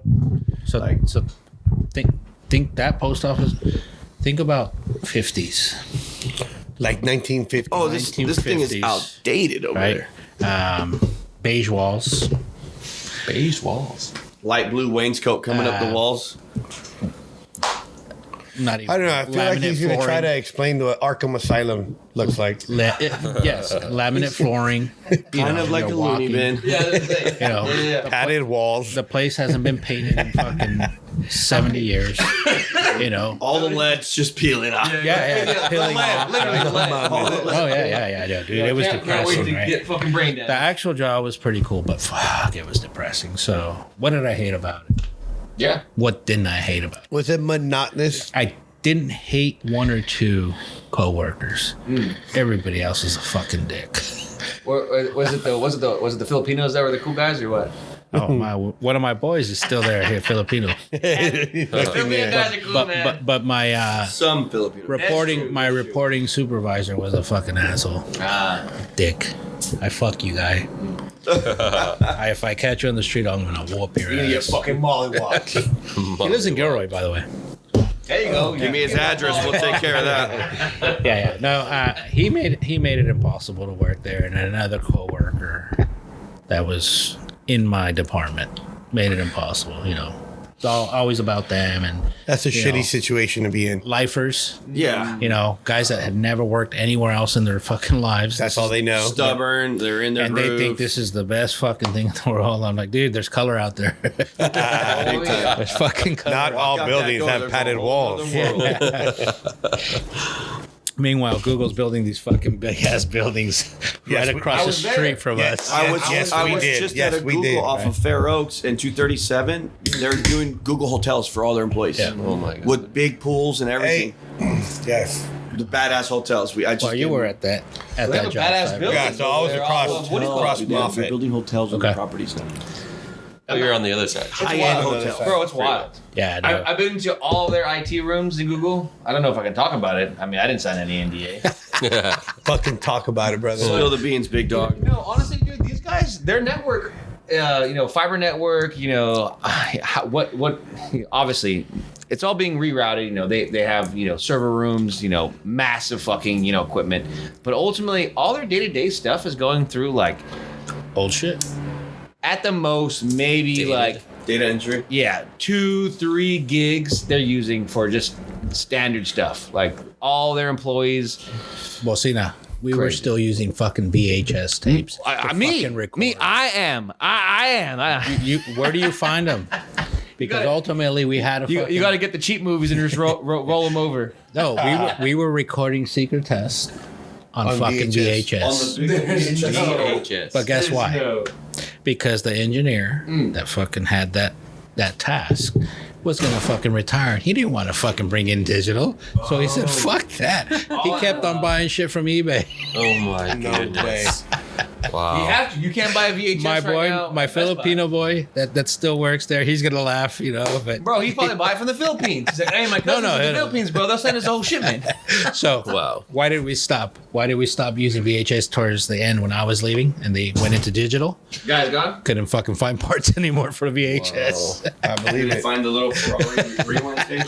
So think that post office. Think about 50s,
Like 1950.
Oh, this thing is
1950s,
outdated over
right?
there.
Beige walls.
Beige walls.
Light blue wainscot coming up the walls.
Not even.
I don't know. I feel like he's going to try to explain what Arkham Asylum looks like.
Yes, laminate flooring.
Kind of like a
you're
loony
walking.
bin.
Yeah, that's the thing.
You know,
Padded walls.
the place hasn't been painted in fucking 70 years. You know.
All the lead's just peeling off.
Yeah. Peeling off. Oh yeah, dude. It was depressing, right?
Get fucking brain dead.
The actual job was pretty cool, but fuck, it was depressing. So, what did I hate about it?
Yeah.
What didn't I hate about it?
Was it monotonous?
I didn't hate one or two coworkers. Everybody else was a fucking dick.
Was it the Filipinos that were the cool guys or what?
Oh my! One of my boys is still there here, Filipino.
Filipino guys are cool, man.
But my
Some Filipino.
reporting supervisor was a fucking asshole. Dick. I fuck you, guy. If I catch you on the street, I'm gonna whoop your ass.
fucking mollywop.
He lives in Gilroy, by the way.
There you go.
Give me his address. We'll take care of that.
Yeah. No, he made it impossible to work there, and another coworker that was in my department made it impossible. You know, it's always about them and
That's a
You
shitty
know.
situation to be in.
lifers.
Yeah.
You know, guys that had never worked anywhere else in their fucking lives.
That's all they know.
Stubborn. They're in their
And
groove.
they think this is the best fucking thing in the world. I'm like, dude, there's color out there. There's fucking color.
Not all
out that
buildings
door,
have
there's a
padded
whole
walls.
other world.
Meanwhile, Google's building these fucking big ass buildings
Yes,
right
we-
across
I
the
was there.
street from
Yes.
us.
I was,
Yes,
I
we
was
did.
just
Yes,
at a
we
Google
did.
off of Fair Oaks in 237. They're doing Google hotels for all their employees.
Yeah.
Oh my god.
With big pools and everything.
Yes.
The badass hotels. I just
Well, you
did-
were at that
They
that
have a
job
badass
site.
building.
Yeah, so I was
They're
across-
all- what do you call
across
it?
Yeah,
Moffett.
they're building hotels on
Okay.
the properties now.
Oh, you're on the other side.
High-end
wild.
hotels.
Bro, it's wild.
Yeah, I know.
I've been to all their IT rooms in Google. I don't know if I can talk about it. I mean, I didn't sign any NDA.
Fucking talk about it, brother.
Spill the beans, big dog.
No, honestly, dude, these guys, their network, fiber network, what, obviously, it's all being rerouted. You know, they have, server rooms, massive fucking, equipment. But ultimately, all their day-to-day stuff is going through, like,
Old shit.
at the most, maybe, like,
Data entry.
2-3 gigs they're using for just standard stuff. Like, all their employees.
Well, see now, we were
Crazy.
still using fucking VHS tapes. to
Me,
fucking record.
I am.
Where do you find them? Because
gotta-
ultimately we had a
You
fucking,
got to get the cheap movies and just roll them over.
no, we were recording secret tests on fucking
VHS.
VHS. But guess why? Because the engineer that fucking had that task was gonna fucking retire. He didn't want to fucking bring in digital, so he said, "Fuck that." He kept on buying shit from eBay.
Oh my goodness! Wow. You can't buy a VHS
My
right
boy,
now.
my
Best Buy.
Filipino boy that still works there, he's gonna laugh, But
Bro, he probably buy it from the Philippines. He's like, hey, my cousin's
no,
in the
no.
Philippines, bro. They'll send us a whole shipment.
so
Wow.
why did we stop? Why did we stop using VHS towards the end when I was leaving and they went into digital?
Guys, gone?
Couldn't fucking find parts anymore for VHS.
I believe
Did you
it.
find the little Ferrari rewind tape?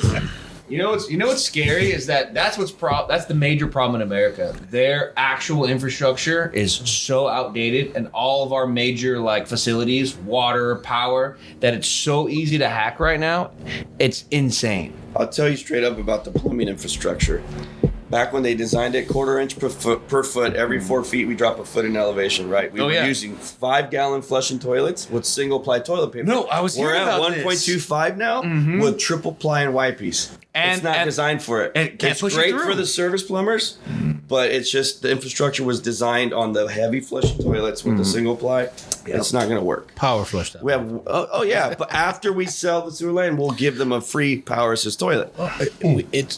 You know what's scary is that's the major problem in America. Their actual infrastructure is so outdated, and all of our major facilities, water, power, that it's so easy to hack right now. It's insane.
I'll tell you straight up about the plumbing infrastructure. Back when they designed it, 1/4 inch per foot, every 4 feet, we drop a foot in elevation, right? We
Oh,
were
yeah.
using 5-gallon flushing toilets with single ply toilet paper.
No, I was
We're
hearing
at
about this.
1.25 now with triple ply and wipes.
And-
it's not
and-
designed for it.
and can't
It's
push it
great
through.
for the service plumbers, but it's just the infrastructure was designed on the heavy flushing toilets with the single ply. It's not going to work.
Power flush that.
We have yeah, but after we sell the sewer line, we'll give them a free power assist toilet.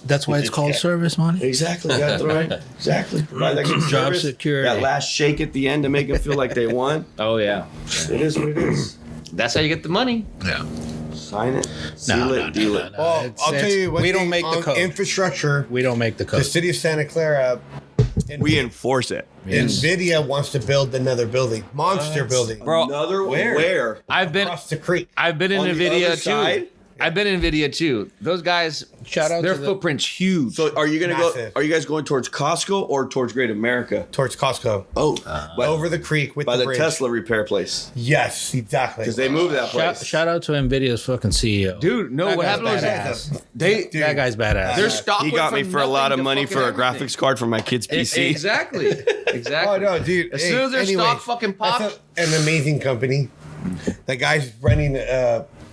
That's why it's called service money.
Exactly, you gotta throw it. Exactly. Provide that good
Job
service.
security.
That last shake at the end to make them feel like they won.
Oh yeah,
It is what it is.
that's how you get the money.
Yeah.
Sign it, seal it, deal it.
Well, I'll tell you what.
we don't make the
on
code.
infrastructure.
We don't make the
The
code.
city of Santa Clara,
We enforce it.
NVIDIA wants to build another building, monster building,
Bro,
Another where?
I've been
across the creek.
in
On the
Nvidia
other
too.
side?
I've been in Nvidia too. Those guys,
Shout out
their
to the-
footprint's huge.
So are you gonna
Massive.
go? Are you guys going towards Costco or towards Great America?
Towards Costco,
Oh,
over the creek with
by the
bridge.
Tesla repair place
Yes, exactly.
because they moved that place.
Shout out to Nvidia's fucking CEO.
Dude, no,
That
what
guy's
happened was
badass.
they
That guy's badass.
their stock.
He
went
got me
from
for a lot of
nothing to
money
fucking
for a
everything.
graphics card for my kid's PC.
Exactly. Exactly.
Oh no, dude!
As soon as their stock fucking
that's
popped,
an amazing company. The guy's running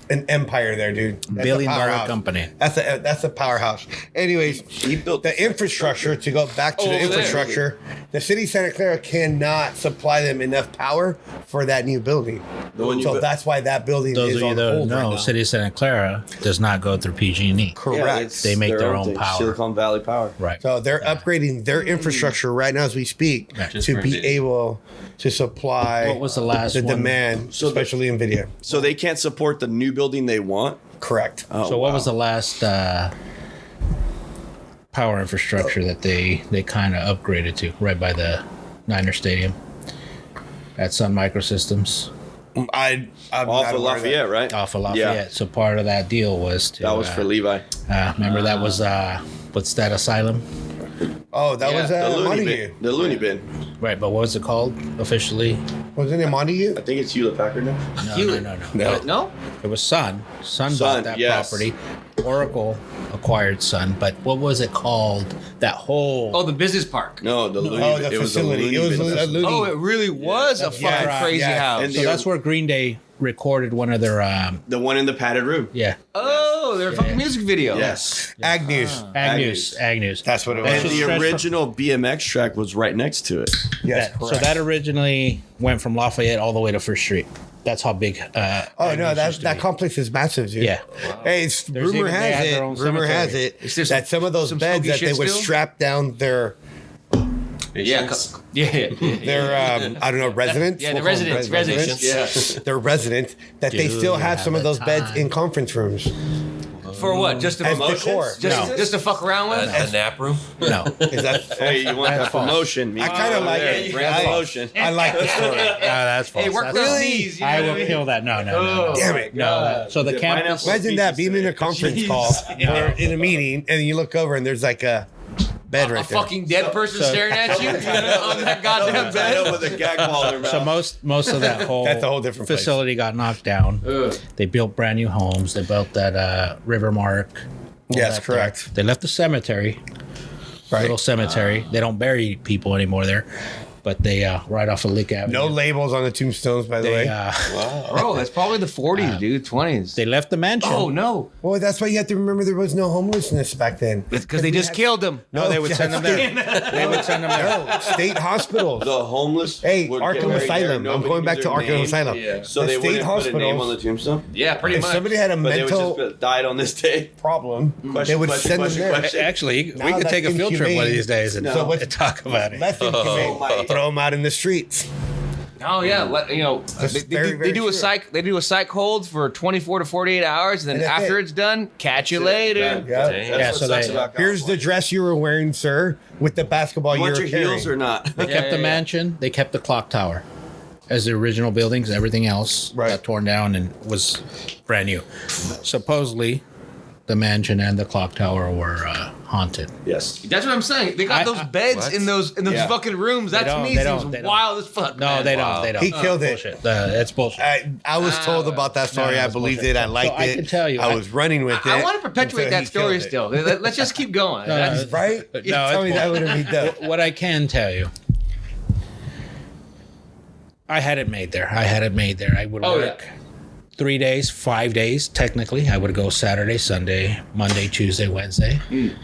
an empire there, dude. That's a
Billion-dollar
powerhouse.
company.
That's a powerhouse. Anyways,
He built
the infrastructure, to go back to the
over there.
infrastructure, the city of Santa Clara cannot supply them enough power for that new building.
The one you
So
built-
that's why that building
Those
is
of you
on
that
hold
don't know,
right now.
City of Santa Clara does not go through PG&E.
Correct.
it's
They make their own
thing.
power.
Silicon Valley Power.
Right.
So they're upgrading their infrastructure right now as we speak
Just
to
for
be
NVIDIA.
able to supply
What was the last
the
one?
demand, especially NVIDIA.
So they can't support the new building they want.
Correct.
Oh,
So what
wow.
was the last power infrastructure that they kind of upgraded to right by the Niner Stadium at Sun Microsystems
I'm
off
not
of
aware of that.
Lafayette, right?
off of Lafayette?
Yeah,
So part of that deal was to
that was for Levi.
remember that was what's that asylum?
Oh, that was
the loony
Montague.
bin. The loony bin.
Right, but what was it called officially?
Wasn't it Montague?
I think it's Hewlett Packard now.
No.
No.
No?
It was Sun. Sun
Sun,
bought that
yes.
property. Oracle acquired Sun, but what was it called? That whole
Oh, the business park.
No, the loony.
Oh, the
it was a
facility.
loony
It was
bin.
a loony.
Oh, it really was a fucking
yeah,
crazy
yeah.
house.
And
so that's where Green Day recorded one of their
The one in the padded room.
yeah.
oh, their fucking music video.
Yes.
Agnews.
Agnews.
That's what it
That's
was.
And
just
the
stretched
original BMX track was right next to it.
Yes,
so
correct.
that originally went from Lafayette all the way to First Street. That's how big.
Oh no,
Agnews
that
used to
that
be.
complex is massive, dude.
Yeah.
Hey, it's,
There's
rumor
even- they
has
have
it.
their own
Rumor has
cemetery.
it
Is there
that some of those
some
beds
spooky
that they
shit
would
still?
strap down their
Yeah.
I don't know residents.
Yeah, the
We'll call them
residents. Yeah.
Their residents that they
Dude,
still have
you
some of
have
those
the
beds
time.
in conference rooms.
For what? Just to
As
promote?
decor.
Just,
No.
just to fuck around with?
A nap room.
No.
Is that?
Hey, you want that
false.
promotion?
I kind of like it.
Brand promotion.
I like the story.
No, that's false.
Hey, work
That's
those
false.
knees. You know
I
what
will
mean?
kill that. No.
Damn it.
No. So the
Is it
campus.
pineapple?
Imagine that being in a conference call or in a meeting, and you look over and there's like a bed
A
right there.
fucking dead person staring at you on that goddamn
Tied up
bed.
with a gag ball in their
So
mouth.
most of that whole
That's a whole different place.
facility got knocked down.
Ugh.
They built brand new homes. They built that Rivermark. all
Yes,
that
correct.
there. They left the cemetery, little cemetery. They don't bury people anymore there, but they right off of Lick Avenue.
No labels on the tombstones, by the
They
way.
Bro, that's probably the 40s, dude. 20s.
they left the mansion.
Oh, no.
Well, that's why you have to remember there was no homelessness back then.
Because they just killed him.
No, they would send them there. They would send them there.
No, state hospitals.
The homeless.
Hey,
would
Arkham
get buried there.
Asylum. I'm
Nobody
going
knew
back to
their
Arkham
name.
Asylum.
Yeah.
So
The
they
state
wouldn't put a name on the
hospitals.
tombstone.
Yeah, pretty
If
much.
somebody had a
But they would
mental
just died on this day.
problem,
Question,
they would
question,
send
question,
them there.
question.
Actually, we
Now
could
that's
take a field trip one of
inhumane.
these days and
So what's-
talk about it.
Less inhumane.
my-
Throw them out in the streets.
Oh yeah, you know,
That's
they
very,
do,
very
they do
true.
a psych. They do a psych hold for 24 to 48 hours, and then
And that's
after
it.
it's done, catch you later.
Yeah.
That's
Yeah,
what
so
sucks
they-
about
Here's the
California.
dress you were wearing, sir, with the basketball
You
you
want
were
your
carrying.
heels or not?
They kept the mansion. They kept the clock tower as the original buildings. Everything else
Right.
got torn down and was brand new. Supposedly, the mansion and the clock tower were haunted.
Yes.
That's what I'm saying. They got those beds
what?
in those
Yeah.
fucking rooms. That to
don't,
me
they
seems
don't, they don't.
wild as fuck.
No,
man.
they
Wow.
don't. They don't.
He killed it.
Bullshit. That's bullshit.
I was told about that story.
no,
I
it's
believed
bullshit.
it. I
So
liked
I
it.
can tell you,
I
I-
was running with it.
I want to perpetuate
until
that
he
story
killed it.
still. Let's just keep going.
No,
That's-
Right?
No,
Tell me
it's
that would have been dope.
what I can tell you, I had it made there. I would
Oh,
work 3 days, 5 days, technically. I would go Saturday, Sunday, Monday, Tuesday, Wednesday.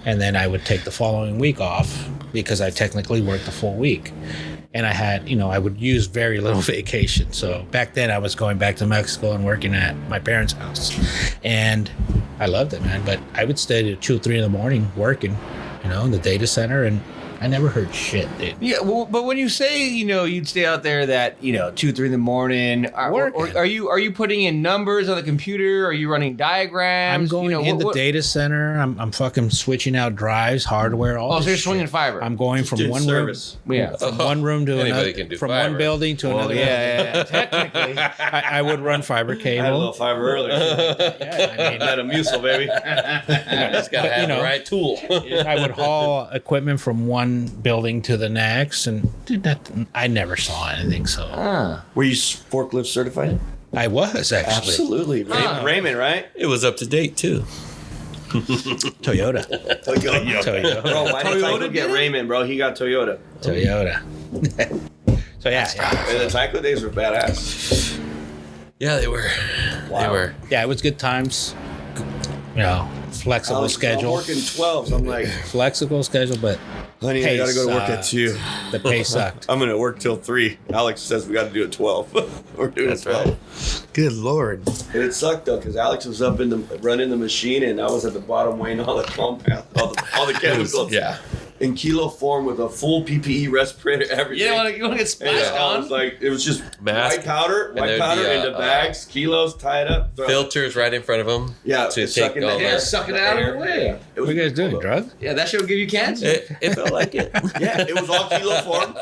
And then I would take the following week off because I technically worked the full week. And I had, I would use very little vacation. So back then I was going back to Mexico and working at my parents' house. And I loved it, man. But I would stay to 2 or 3 in the morning working, in the data center. And I never heard shit, dude.
Yeah, well, but when you say you'd stay out there that 2, 3 in the morning, or
Working.
are you putting in numbers on the computer? Are you running diagrams?
I'm going in the data center. I'm fucking switching out drives, hardware, all
Oh,
this
so you're
shit.
swinging fiber.
I'm going from
Doing
one
service.
Yeah.
from one room to
Anybody
another,
can do
from
fiber.
one building to another.
Yeah. Technically.
I would run fiber
I had a little
cable.
fiber earlier.
Yeah, I mean,
Had a muscle, baby.
Just gotta have the right tool.
I would haul equipment from one building to the next, and dude, I never saw anything. So
Were you forklift certified?
I was actually
Absolutely. Raymond, right?
It was up to date too.
Toyota.
Toyota. Bro, why did Tycho get Raymond, bro? He got Toyota.
Toyota. So yeah.
And the Tycho days were badass.
Yeah, they were. They were.
Yeah, it was good times. You know, flexible
Alex, I'm
schedule.
working 12s. I'm like,
Flexible schedule, but
honey, I
Pay
gotta go to work at
sucked.
2.
the pay sucked.
I'm gonna work till 3. Alex says we gotta do it 12. We're doing
That's
12.
right.
Good Lord.
And it sucked though, because Alex was up in the running the machine, and I was at the bottom weighing all the compound, all the chemicals.
Yeah.
In kilo form with a full PPE respirator, everything.
You want to get
And
splashed
I
on?
was like, it was just
Mask.
white powder
there'd be
into bags, kilos tied up. throw it.
Filters right in front of them.
Yeah,
to
it's
take
sucking
all
the
Yeah,
air.
suck it out of the way.
Yeah. It was
What are you guys doing?
cool, though.
Drug?
Yeah, that shit will give you cancer.
It felt like it.
Yeah, it was all kilo form.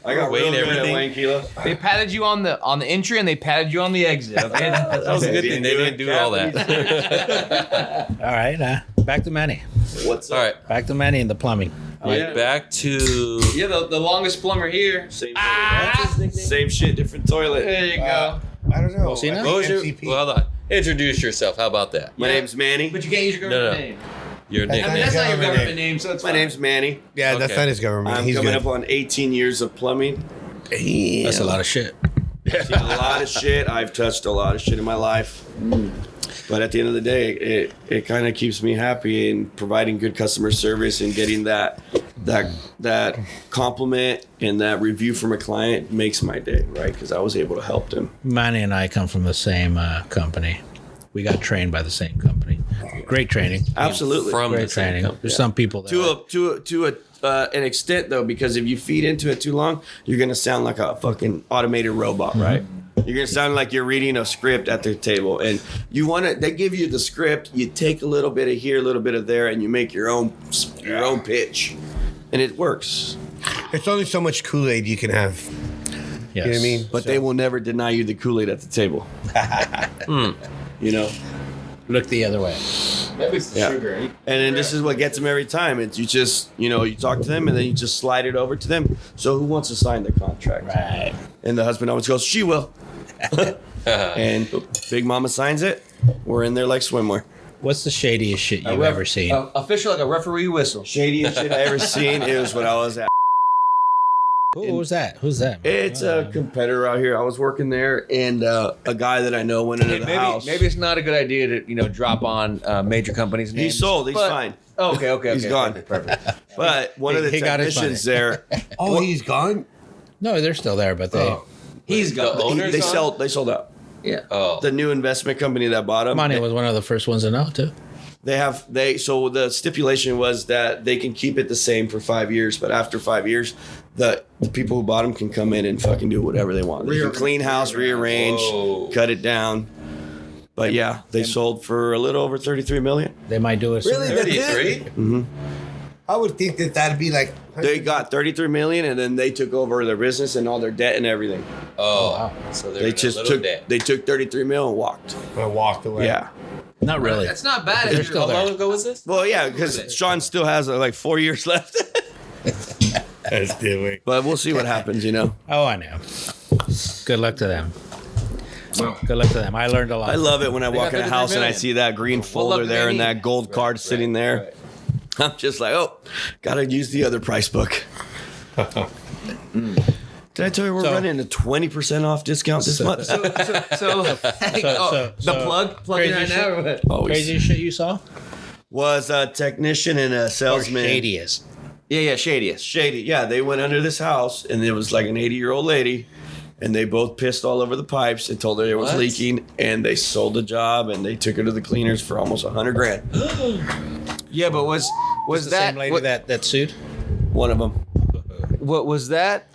I got
Weighing
real good at
everything.
weighing kilos.
They patted you on the entry and they patted you on the exit. Okay,
That was a
They
good thing. They
didn't
didn't
do
do
it.
all that.
All right, back to Manny.
What's up?
All right.
Back to Manny and the plumbing.
Yeah.
Back to.
Yeah, the longest plumber here.
Same,
Ah!
same shit, different toilet.
There you go.
I don't know.
Well, see
I
now?
think
What was your?
MCP.
Well, hold on. Introduce yourself. How about that?
My name's Manny.
But you can't use your
No,
government
no.
name.
Your
I mean,
nickname.
that's not your
Government
government name, so it's
My
fine.
name's Manny.
Yeah, that's
Okay.
not his government.
I'm
He's
coming
good.
up on 18 years of plumbing.
That's a lot of shit.
Seen a lot of shit. I've touched a lot of shit in my life. But at the end of the day, it kind of keeps me happy in providing good customer service and getting that compliment and that review from a client makes my day, right? Because I was able to help them.
Manny and I come from the same company. We got trained by the same company. Great training.
Absolutely.
From the
Great
same
training.
company.
There's some people that
to an extent though, because if you feed into it too long, you're gonna sound like a fucking automated robot, right? You're gonna sound like you're reading a script at the table, and you want to. They give you the script. You take a little bit of here, a little bit of there, and you make your own pitch, and it works.
There's only so much Kool-Aid you can have.
yes.
You know what I mean?
But they will never deny you the Kool-Aid at the table. You know.
Look the other way.
Maybe it's the
Yeah.
sugar.
And then this is what gets them every time. It's you just, you talk to them and then you just slide it over to them. So who wants to sign the contract?
Right.
And the husband always goes, she will. And Big Mama signs it. We're in there like swimwear.
What's the shadiest shit you've ever seen?
Official like a referee whistle.
Shadiest shit I ever seen is when I was at.
Who was that? Who's that?
It's a competitor out here. I was working there, and a guy that I know went into the house.
Maybe it's not a good idea to drop on major companies' names.
He's sold. He's
but-
fine.
Okay.
He's gone.
Perfect.
But one of the
He got his
technicians there,
Oh, he's gone?
No, they're still there, but they.
He's got
The owner's
they
gone?
sold out.
Yeah.
Oh.
The new investment company that bought him.
Manny was one of the first ones to know too.
So the stipulation was that they can keep it the same for 5 years, but after 5 years, the people who bought them can come in and fucking do whatever they want. They can clean house, rearrange,
Whoa.
cut it down. But yeah, they sold for a little over 33 million.
They might do it.
Really?
soon.
That's it?
33?
I would think that that'd be like.
They got 33 million, and then they took over their business and all their debt and everything.
Oh. So they're
They
in a
just
little
took
debt.
they took 33 mil and walked.
I walked away.
Yeah.
Not really.
That's not bad.
They're
if
still
you're-
How
there.
long ago was this?
Well, yeah, because Sean still has like 4 years left.
Let's do it.
But we'll see what happens,
Oh, I know. Good luck to them. Good luck to them. I learned a lot.
I love it when I walk
got
in a
33
house and I
million.
see that green
luck
folder
do
there
they
and
need?
that gold card sitting there. I'm just like, oh, gotta use the other price book. Did I tell you we're
So-
running a 20% off discount this month?
So,
so-
the plug in
crazy
right
shit.
now. Or what?
Always.
Craziest shit you saw?
Was a technician and a salesman.
Shadiest.
Yeah, shadiest.
Shady. Yeah, they went under this house and it was like an 80-year-old lady. And they both pissed all over the pipes and told her it was
What?
leaking. And they sold the job and they took her to the cleaners for almost $100,000.
Yeah, but was
The
that
same lady
what,
that sued?
One of them.
what was that?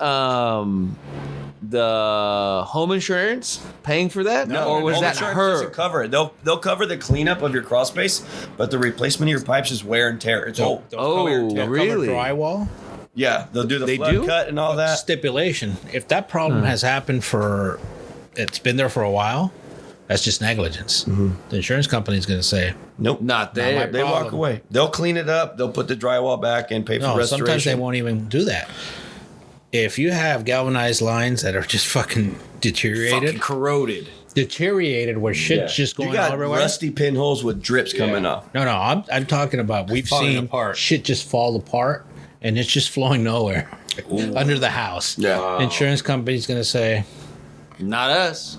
The home insurance paying for that, or was
Home
that
insurance
her?
doesn't cover it. They'll cover the cleanup of your crawl space, but the replacement of your pipes is wear and tear. It's old.
Oh, really?
Drywall?
Yeah, they'll do the
They
flood
do?
cut and all that.
Stipulation. If that problem has happened it's been there for a while, that's just negligence. The insurance company is going to say,
Nope,
Not
my
there.
They walk
problem.
away. They'll clean it up. They'll put the drywall back and pay for
no,
restoration.
sometimes they won't even do that. If you have galvanized lines that are just fucking deteriorated,
Fucking corroded.
where shit's just going
You got
everywhere.
rusty pinholes with drips coming off.
No, I'm talking about we've
Falling
seen
apart.
shit just fall apart and it's just flowing nowhere under the house.
Yeah.
Insurance company's gonna say,
Not us.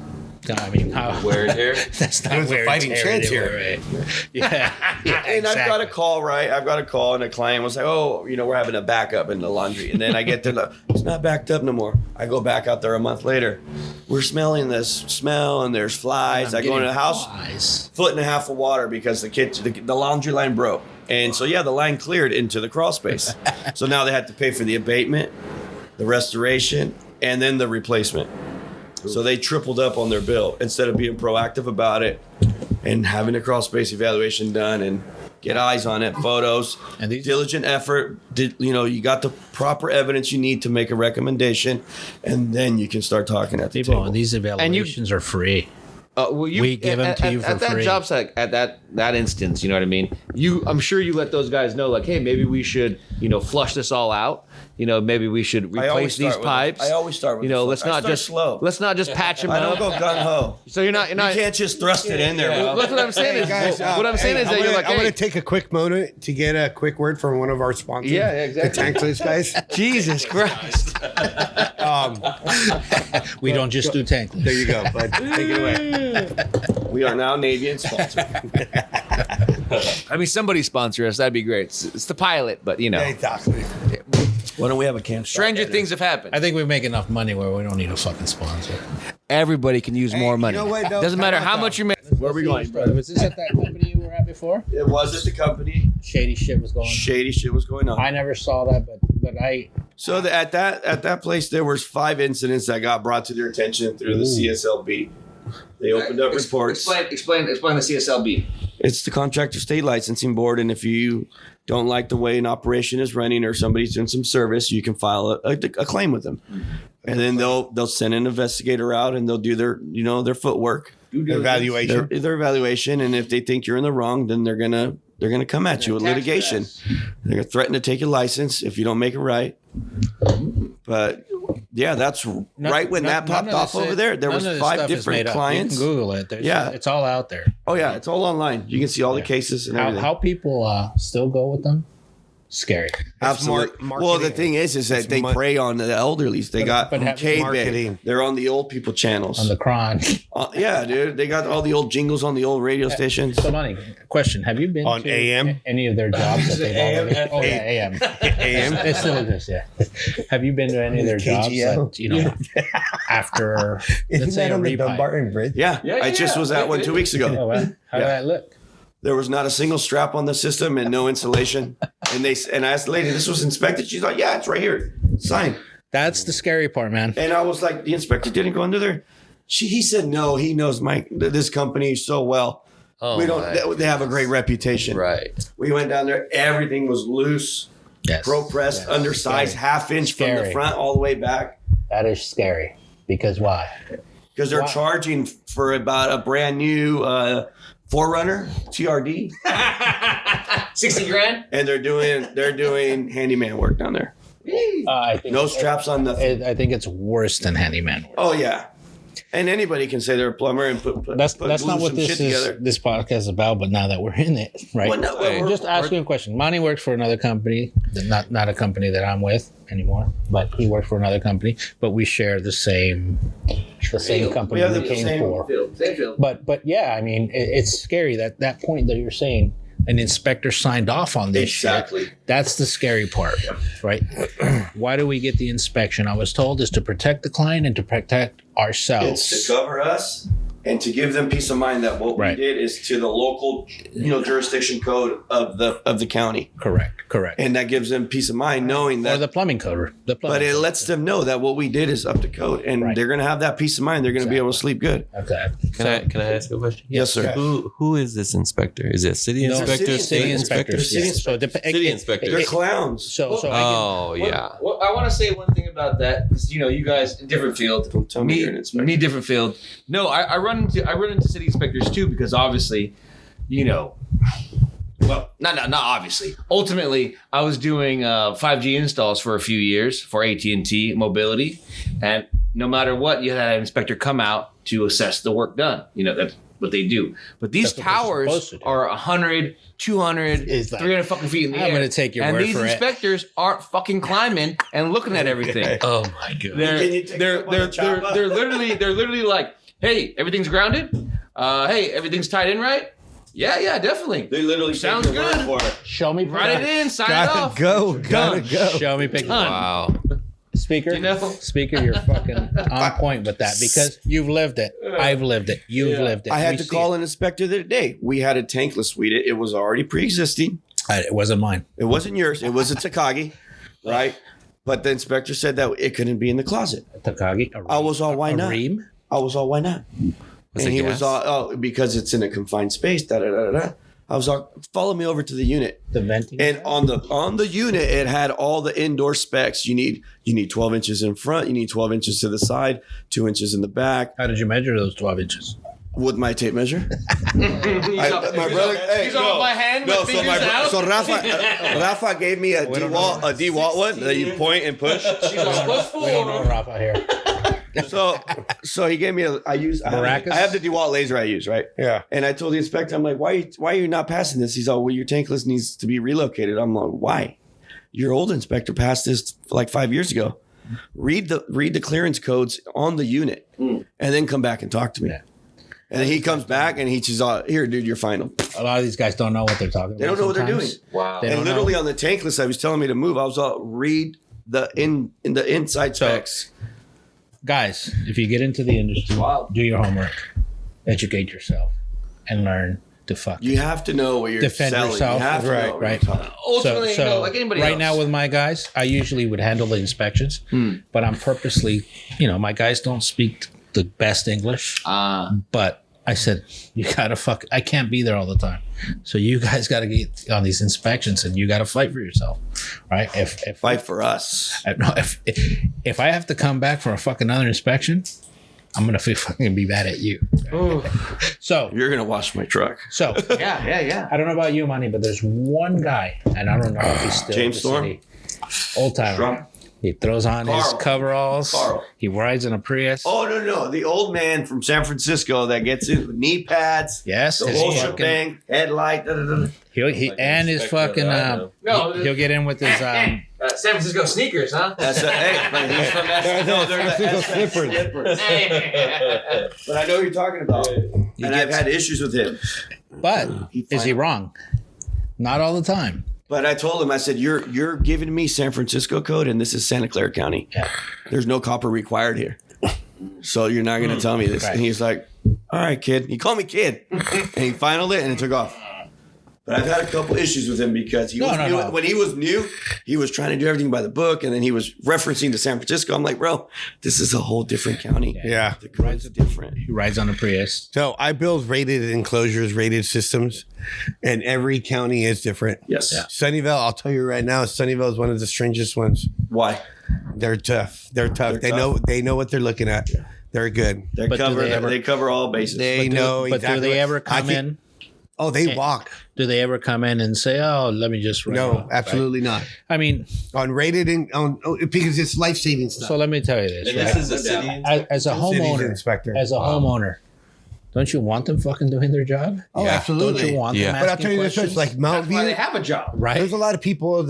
I mean, how,
Wear and tear.
that's not
There's a
wear and
fighting
tear
chance
anyway, right? Yeah, yeah,
And I've got a
exactly.
call, right? I've got a call, and a client was like, "Oh, we're having a backup in the laundry." And then I get there, like, it's not backed up no more. I go back out there a month later. We're smelling this smell, and there's flies. I go into the house,
Flies.
foot and a half of water because the laundry line broke. And so, the line cleared into the crawl space. So now they had to pay for the abatement, the restoration, and then the replacement. So they tripled up on their bill instead of being proactive about it and having a crawl space evaluation done and get eyes on it, photos,
And these-
diligent effort. You got the proper evidence you need to make a recommendation, and then you can start talking at the
People,
table.
and these evaluations are free. We give them to you for
at that
free.
job site, at that instance, you know what I mean. I'm sure you let those guys know, like, hey, maybe we should, flush this all out. Maybe we should
I always
replace these
start with-
pipes.
I always start with the
let's
flush. I
not
start
just
slow.
Let's not just patch them
I
up.
don't go gung ho.
So you're not.
You can't just thrust it in there, bro.
That's what I'm saying.
Hey,
Is,
guys,
what I'm saying is that you're like,
I'm
hey,
going to take a quick moment to get a quick word from one of our sponsors.
Yeah, exactly.
The Tankless guys.
Jesus Christ.
We don't just do tank.
There you go, bud. Take it away.
We are now Navient sponsor.
I mean, somebody sponsor us. That'd be great. It's the pilot, but
Exactly.
Why don't we have a can?
stranger things have happened.
I think we make enough money where we don't need a fucking sponsor.
Everybody can use more
you
money.
know what, though?
Doesn't matter
How
how
about
much you make.
Where are we going?
Was this at that company you were at before?
It was at the company.
Shady shit was going on.
Shady shit was going on.
I never saw that, but I
So at that place, there was 5 incidents that got brought to their attention through the CSLB. They opened up reports.
Explain the CSLB.
It's the Contractor State Licensing Board, and if you don't like the way an operation is running or somebody's doing some service, you can file a claim with them, and then they'll send an investigator out and they'll do their footwork,
Evaluation.
their evaluation, and if they think you're in the wrong, then they're gonna come at you with litigation. They're gonna threaten to take your license if you don't make it right. But yeah, that's right when that popped off over there. There was 5 different clients.
You can Google it.
Yeah.
It's all out there.
Oh yeah, it's all online. You can see all the cases and everything.
How people still go with them? Scary.
Absolutely.
mar-
Well, the
marketing.
thing is that
It's
they
mon-
prey on the elderly. They got
but have-
K-Bay.
marketing.
They're on the old people channels.
On the Cron.
Yeah, dude. They got all the old jingles on the old radio stations.
So, Lonnie, question: have you been
On
to
AM?
any of their jobs that they've already? Oh yeah, AM.
AM.
It still exists. Yeah. Have you been to any of their jobs
KGL?
that after let's say a repipe?
Bridge?
Yeah, I just was at one 2 weeks
Oh,
ago.
well, how did that look?
There was not a single strap on the system and no insulation. And I asked the lady, "This was inspected?" She's like, "Yeah, it's right here. Sign."
That's the scary part, man.
And I was like, "The inspector didn't go under there." He said, "No, he knows this company so well.
Oh,
We don't. They have a great reputation."
Right.
We went down there. Everything was loose,
Yes.
pro pressed, undersized,
Scary.
half-inch from the
Scary.
front all the way back.
That is scary. Because why?
Because they're
Wow.
charging for about a brand new Forerunner TRD,
60 grand.
and they're doing handyman work down there.
I think
No straps on nothing.
I think it's worse than handyman work.
Oh yeah, and anybody can say they're a plumber and put
That's
glue
not what
some
this
shit
is.
together.
This podcast is about. But now that we're in it, right?
Well, no, we're-
Just asking a question. Monty works for another company, not a company that I'm with anymore, but he works for another company. But we share the same company
We have
we
the
came
same
for.
Same field.
But yeah, I mean, it's scary that point that you're saying an inspector signed off on this shit.
Exactly.
That's the scary part, right? Why do we get the inspection? I was told is to protect the client and to protect ourselves.
It's to cover us and to give them peace of mind that what
Right.
we did is to the local, jurisdiction code of the county,
Correct.
and that gives them peace of mind knowing
Or
that.
the plumbing code.
But it lets them know that what we did is up to code, and
Right.
they're going to have that peace of mind. They're going to be able to sleep good.
Okay.
Can I ask a question?
Yes, sir.
Who is this inspector? Is it city
No,
inspector,
city
state
inspector.
inspector?
City
So it dep-
City
it-
inspectors.
They're
it-
clowns.
So
Oh yeah.
Well, I want to say one thing about that because you guys different field.
Don't tell me you're an inspector.
Me different field. No, I run into city inspectors too because obviously, well, not obviously. Ultimately, I was doing 5G installs for a few years for AT&T Mobility, and no matter what, you had an inspector come out to assess the work done. That's what they do. But these
That's what they're
towers
supposed to do.
are 100, 200,
It's like,
300 fucking feet in the air.
I'm gonna take your
and
word
these
for it.
inspectors aren't fucking climbing and looking at everything.
Oh my god.
Can you take it up on the chopper?
They're literally like, Hey, everything's grounded. Hey, everything's tied in right. Yeah, definitely.
They literally
Sounds
take your word
good.
for it.
Show me.
Write it in, sign it
Gotta
off.
go. Gotta
Done.
go.
Show me pictures.
Done.
Wow.
Speaker,
You know?
speaker, you're fucking on point with that because you've lived it. I've lived it. You've lived it.
I had
We
to
see
call
it.
an inspector the other day. We had a tankless suite. It was already pre-existing.
It wasn't mine.
It wasn't yours. It was a Takagi, right? But the inspector said that it couldn't be in the closet.
Takagi.
I was all, why not?
Ream?
I was all, why not?
Was
And
it
he
gas?
was all, oh, because it's in a confined space. Da da da da. I was all, follow me over to the unit.
The venting.
And on the unit, it had all the indoor specs. You need 12 inches in front. You need 12 inches to the side, 2 inches in the back.
How did you measure those 12 inches?
With my tape measure.
My
brother,
he's on my hand with fingers out.
So Rafa gave me a DeWalt one that you point and push.
She's on push
We don't know
forward.
Rafa here.
So he gave me I
Maracas?
have the DeWalt laser I use, right?
Yeah.
And I told the inspector, I'm like, why are you not passing this? He's all, well, your tankless needs to be relocated. I'm like, why? Your old inspector passed this like 5 years ago. Read the clearance codes on the unit and then come back and talk to me.
Yeah.
And then he comes back and he's all, here, dude, you're final.
A lot of these guys don't know what they're talking about.
They don't know what they're
sometimes.
doing.
Wow.
They
And
don't
literally
know.
on the tankless, I was telling me to move. I was all, read the inside specs.
Guys, if you get into the industry, do your homework, educate yourself, and learn to fuck.
You have to know what you're
Defend
selling.
yourself.
You have to
Right,
know what
right.
you're talking.
Ultimately, you know, like anybody
right
else.
now with my guys, I usually would handle the inspections, but I'm purposely, my guys don't speak the best English, but I said, you gotta fuck, I can't be there all the time. So you guys gotta get on these inspections and you gotta fight for yourself, right? If
Fight for us.
no, if I have to come back for a fucking other inspection, I'm gonna fucking be mad at you. So
You're going to wash my truck.
Yeah.
I don't know about you, Money, but there's one guy, and I don't know if he's still
James
in the
Storm?
city. Old timer.
Storm?
He throws on his
Carl.
coveralls.
Carl.
He rides in a Prius.
Oh, no. The old man from San Francisco that gets in with knee pads,
Yes,
the
his
whole
fucking-
shebang, headlight. Da, da, da.
He and his fucking
No,
he'll get in with his
San Francisco sneakers, huh?
That's but he's from no, they're the SS slippers. But I know who you're talking about. And I've had issues with him.
but is he wrong? Not all the time.
But I told him, I said, you're giving me San Francisco code, and this is Santa Clara County.
Yeah.
There's no copper required here. So you're not going to tell me this.
Right.
And he's like, all right, kid. He called me kid. And he finaled it, and it took off. But I've had a couple issues with him because when he was new, he was trying to do everything by the book, and then he was referencing to San Francisco. I'm like, bro, this is a whole different county.
Yeah.
The code's different.
He rides on a Prius.
So I build rated enclosures, rated systems, and every county is different.
Yes.
Sunnyvale, I'll tell you right now, Sunnyvale is one of the strangest ones.
Why?
They're tough. They're tough.
They're
they know what they're looking at. They're good.
They
But do
cover
they ever-
they cover all bases.
They know
But
exactly.
do they
what-
ever
I
come
can-
in?
Oh, they walk.
Do they ever come in and say, "Oh, let me just"?
No, absolutely not.
I mean,
On rated and because it's life saving stuff.
so let me tell you this,
And
right?
this is a city.
As a
City's
homeowner,
inspector.
homeowner, don't you want them fucking doing their job?
Oh,
Yeah.
absolutely.
Don't you want
Yeah.
them
But I'll
asking
tell you this
questions?
much, like Mount
That's why they
View,
have a job.
right?
there's a lot of people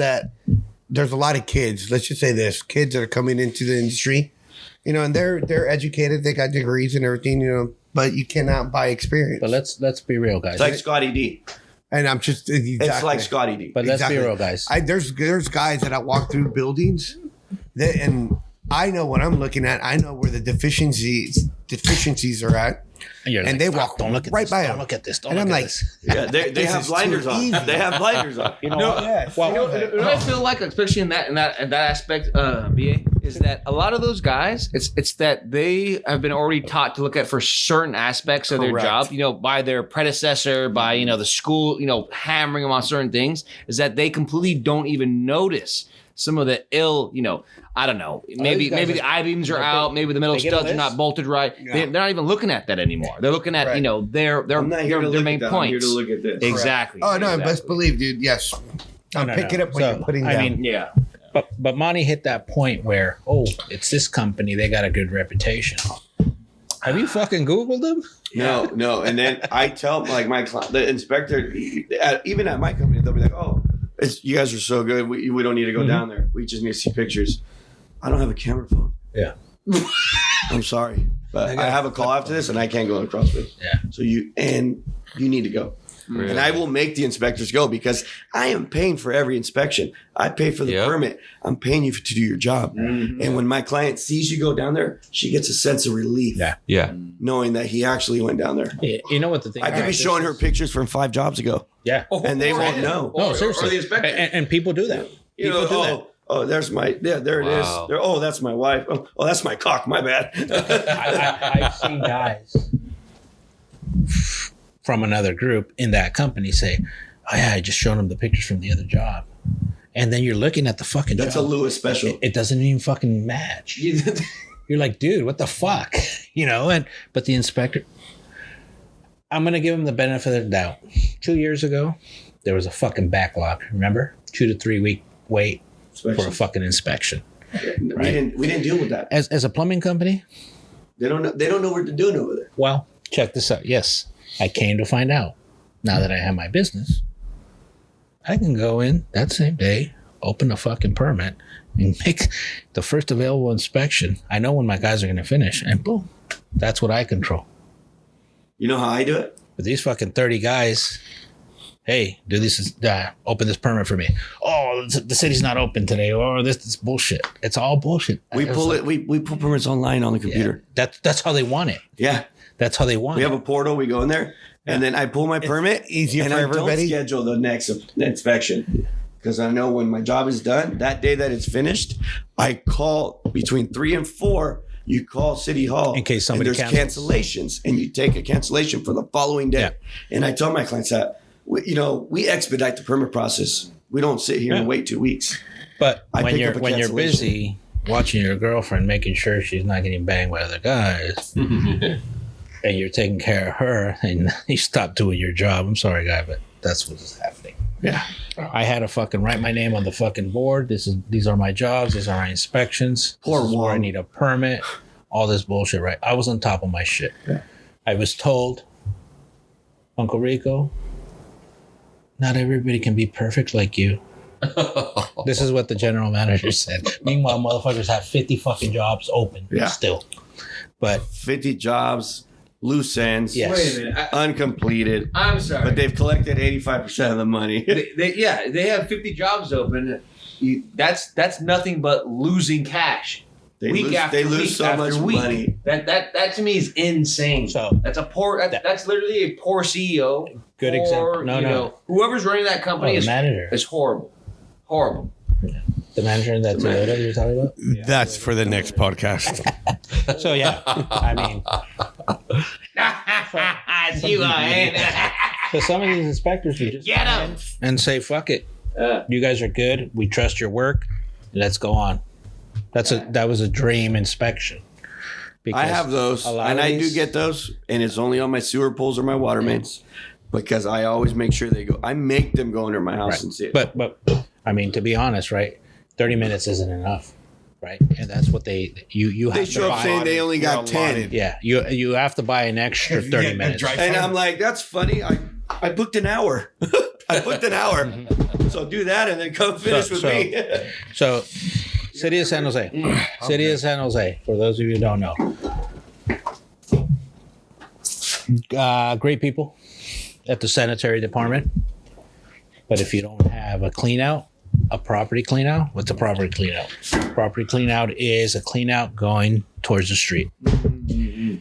there's a lot of kids. Let's just say this: kids that are coming into the industry, and they're educated, they got degrees and everything, but you cannot buy experience.
But let's be real, guys.
It's like Scotty D.
And I'm just exactly.
It's like Scotty D.
But let's
Exactly.
be real, guys.
There's guys that I walk through buildings, and I know what I'm looking at. I know where the deficiencies are at,
You're
and
like,
they
"Fuck,
walk
don't look at
right
this,
by
don't
them.
look at this. Don't
And
look
I'm
at
like,
this.
Yeah, they
This
have
is
blinders
too
on.
easy.
They have blinders on.
You know
No,
what?
yeah,
Well, you know what I feel like, especially in that aspect, BA, is that a lot of those guys, it's that they have been already taught to look at for certain aspects of their
Correct.
job, by their predecessor, by the school, hammering them on certain things, is that they completely don't even notice some of the ill, I don't know, maybe
these guys
the I-beams are out, maybe the middle
they get a
studs are
list?
not bolted right.
Yeah.
They're not even looking at that anymore. They're looking at,
Right.
their
I'm not here to
their
look
main
at that. I'm here
points.
to look at this.
Exactly.
Oh no,
exactly.
best believe, dude. Yes, I'm
No,
picking
no.
up what
So,
you're putting
I
down.
mean,
Yeah.
But Monty hit that point where, it's this company, they got a good reputation. Have you fucking Googled them?
No. And then I tell the inspector, even at my company, they'll be like, "Oh, you guys are so good. We don't need to go down there. We just need to see pictures." I don't have a camera phone.
Yeah.
I'm sorry. But I have a call after this, and I can't go to CrossFit.
Yeah.
So you need to go.
Really?
And I will make the inspectors go because I am paying for every inspection. I pay for the
Yep.
permit. I'm paying you to do your job. And when my client sees you go down there, she gets a sense of relief.
Yeah.
Yeah.
Knowing that he actually went down there.
You know what the thing?
I could be showing her pictures from 5 jobs ago,
Yeah.
and they won't know.
No, seriously.
Or the inspector.
And people do that.
You
People
know,
do that.
oh, there's my, yeah, there it is.
Wow.
There, oh, that's my wife. Oh, that's my cock. My bad.
I've seen guys from another group in that company say, "Oh yeah, I just showed them the pictures from the other job," and then you're looking at the fucking
That's a
job.
Lewis special.
It doesn't even fucking match. You're like, dude, what the fuck, you know? But the inspector, I'm gonna give him the benefit of the doubt. 2 years ago, there was a fucking backlog. Remember, 2 to 3 week wait for a fucking inspection.
We didn't deal with that.
As a plumbing company,
They don't know what they're doing over there.
well, check this out. Yes, I came to find out. Now that I have my business, I can go in that same day, open a fucking permit, and make the first available inspection. I know when my guys are going to finish, and boom, that's what I control.
You know how I do it?
But these fucking 30 guys, hey, do this, open this permit for me. Oh, the city's not open today. Or this is bullshit. It's all bullshit.
We
It's
pull
like-
it. We pull permits online on the computer.
That's how they want it.
Yeah.
That's how they want
We
it.
have a portal. We go in there, and then I pull my permit.
easier
and
for
I
everybody.
don't schedule the next inspection because I know when my job is done, that day that it's finished, I call between 3 and 4. You call City Hall
In case somebody
and there's
cancels.
cancellations, and you take a cancellation for the following day.
Yeah.
And I tell my clients that we expedite the permit process. We don't sit here and wait 2 weeks.
But
I
when
pick
you're
up a
when you're
cancellation.
busy watching your girlfriend, making sure she's not getting banged by other guys, and you're taking care of her, and you stop doing your job. I'm sorry, guy, but that's what's happening.
Yeah.
I had to fucking write my name on the fucking board. These are my jobs. These are my inspections.
Poor
This is where I
Wong.
need a permit. All this bullshit, right? I was on top of my shit.
Yeah.
I was told, Uncle Rico, not everybody can be perfect like you. This is what the general manager said. Meanwhile, motherfuckers have 50 fucking jobs open
Yeah.
still. But
50 jobs, loose ends,
Yes.
Wait a minute.
uncompleted,
I'm sorry.
but they've collected 85% of the money.
they have 50 jobs open. That's nothing but losing cash.
They
week
lose,
after
they lose
week
so
after
much
week.
money.
That to me is insane.
So-
that's a poor. That's literally a poor CEO.
Good
poor,
example. No,
you
no.
know, whoever's running that company
the
is
manager.
horrible. Horrible.
the manager in that Toyota you're talking about?
That's for the next podcast.
So, yeah. I mean, so some of these inspectors would just
Get
come
'em.
in and say, fuck it. You guys are good. We trust your work. Let's go on. That was a dream inspection.
I have those,
a lot
and
of
I do
these-
get those, and it's only on my sewer pools or my water mains because I always make sure they go. I make them go under my house
Right.
and see it.
But I mean, to be honest, right? 30 minutes isn't enough, right? And that's what you
they
have to
show up
buy.
saying they only got 10.
Yeah, you have to buy an extra 30 minutes.
And I'm like, that's funny. I booked an hour. I booked an hour. So do that and then come finish with
so-
me.
So, City of San Jose. City of San Jose, for those of you who don't know. Great people at the sanitary department. But if you don't have a clean out, a property clean out, what's a property clean out? Property clean out is a clean out going towards the street.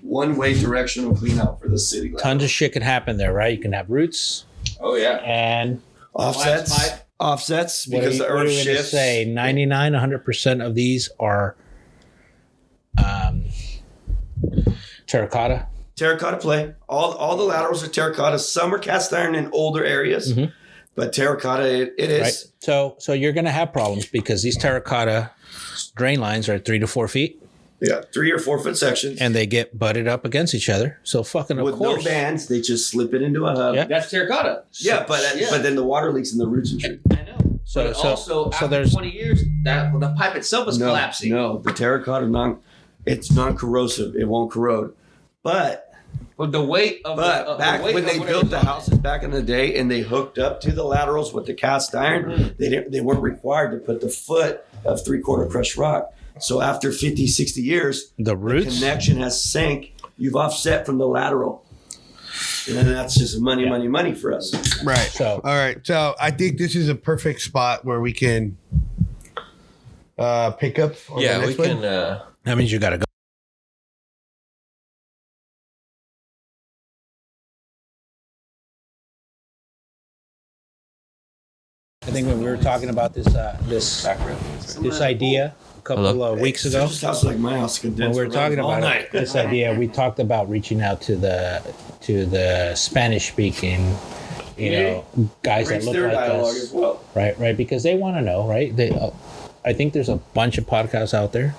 One-way directional clean out for the city.
Tons of shit can happen there, right? You can have roots
Oh yeah.
and
Offsets. Offsets
what
because the
are
earth
we gonna
shifts.
say 99, 100% of these are terracotta.
Terracotta play. All the laterals are terracotta. Some are cast iron in older areas,
Mhm.
but terracotta it is.
Right. So you're going to have problems because these terracotta drain lines are 3 to 4 feet
Yeah, 3 or 4 foot sections.
and they get butted up against each other. So fucking of
with
course.
no bands, they just slip it into a hub.
Yeah.
That's terracotta.
Yeah, but then the water leaks in the roots and shit.
I know.
So-
But
so-
also
so
after
there's-
20 years, the pipe itself is collapsing.
No, the terracotta it's non-corrosive. It won't corrode. But
But the weight of
back
the weight
when
of
they
whatever's
built the
on it.
houses back in the day and they hooked up to the laterals with the cast iron, they weren't required to put the foot of 3/4 crushed rock. So after 50, 60 years,
The roots.
connection has sank. You've offset from the lateral. And then that's just money for us.
Right.
So-
all right. So I think this is a perfect spot where we can pick up. On
Yeah,
the
we
next one.
can.
That means you got to go. I think when we were talking about this idea a couple
Hello?
of weeks ago,
This house is like my house.
when we were talking about this idea, we talked about reaching out to the Spanish speaking, guys that look
their
like
dialogue
us,
as well.
right? Because they want to know, right? I think there's a bunch of podcasts out there,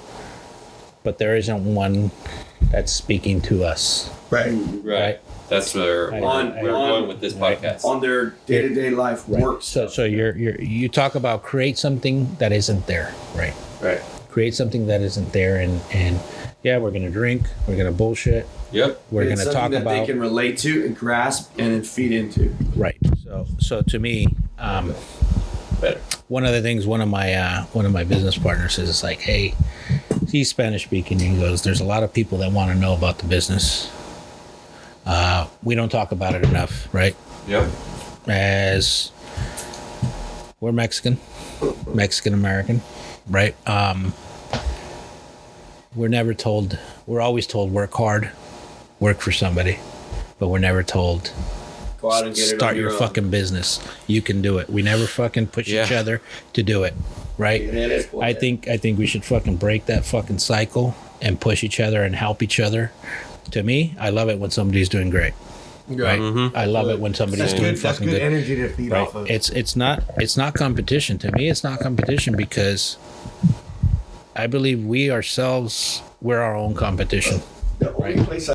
but there isn't one that's speaking to us,
Right.
Right. That's where
Right.
we're going with this podcast.
On their day-to-day life
right?
work.
So you talk about create something that isn't there, right?
Right.
Create something that isn't there, and yeah, we're gonna drink, we're gonna bullshit,
Yep.
we're
It's
gonna
something
talk
that
about
they can relate to and grasp and then feed into.
right. So to me,
Better.
one of the things one of my business partners says is like, hey, he's Spanish speaking, and he goes, there's a lot of people that want to know about the business. We don't talk about it enough, right?
Yep.
As we're Mexican American, right? We're always told work hard, work for somebody, but we're never told
Go out and get it
start
on
your
own.
fucking business. You can do it. We never fucking push each
Yeah.
other to do it, right? I think we should fucking break that fucking cycle and push each other and help each other. To me, I love it when somebody's doing great. Right? I love it when somebody's
That's
doing
good. That's
fucking
good
good.
energy to feed
Right.
off of.
It's not competition. To me, it's not competition because I believe we're our own competition.
The only place I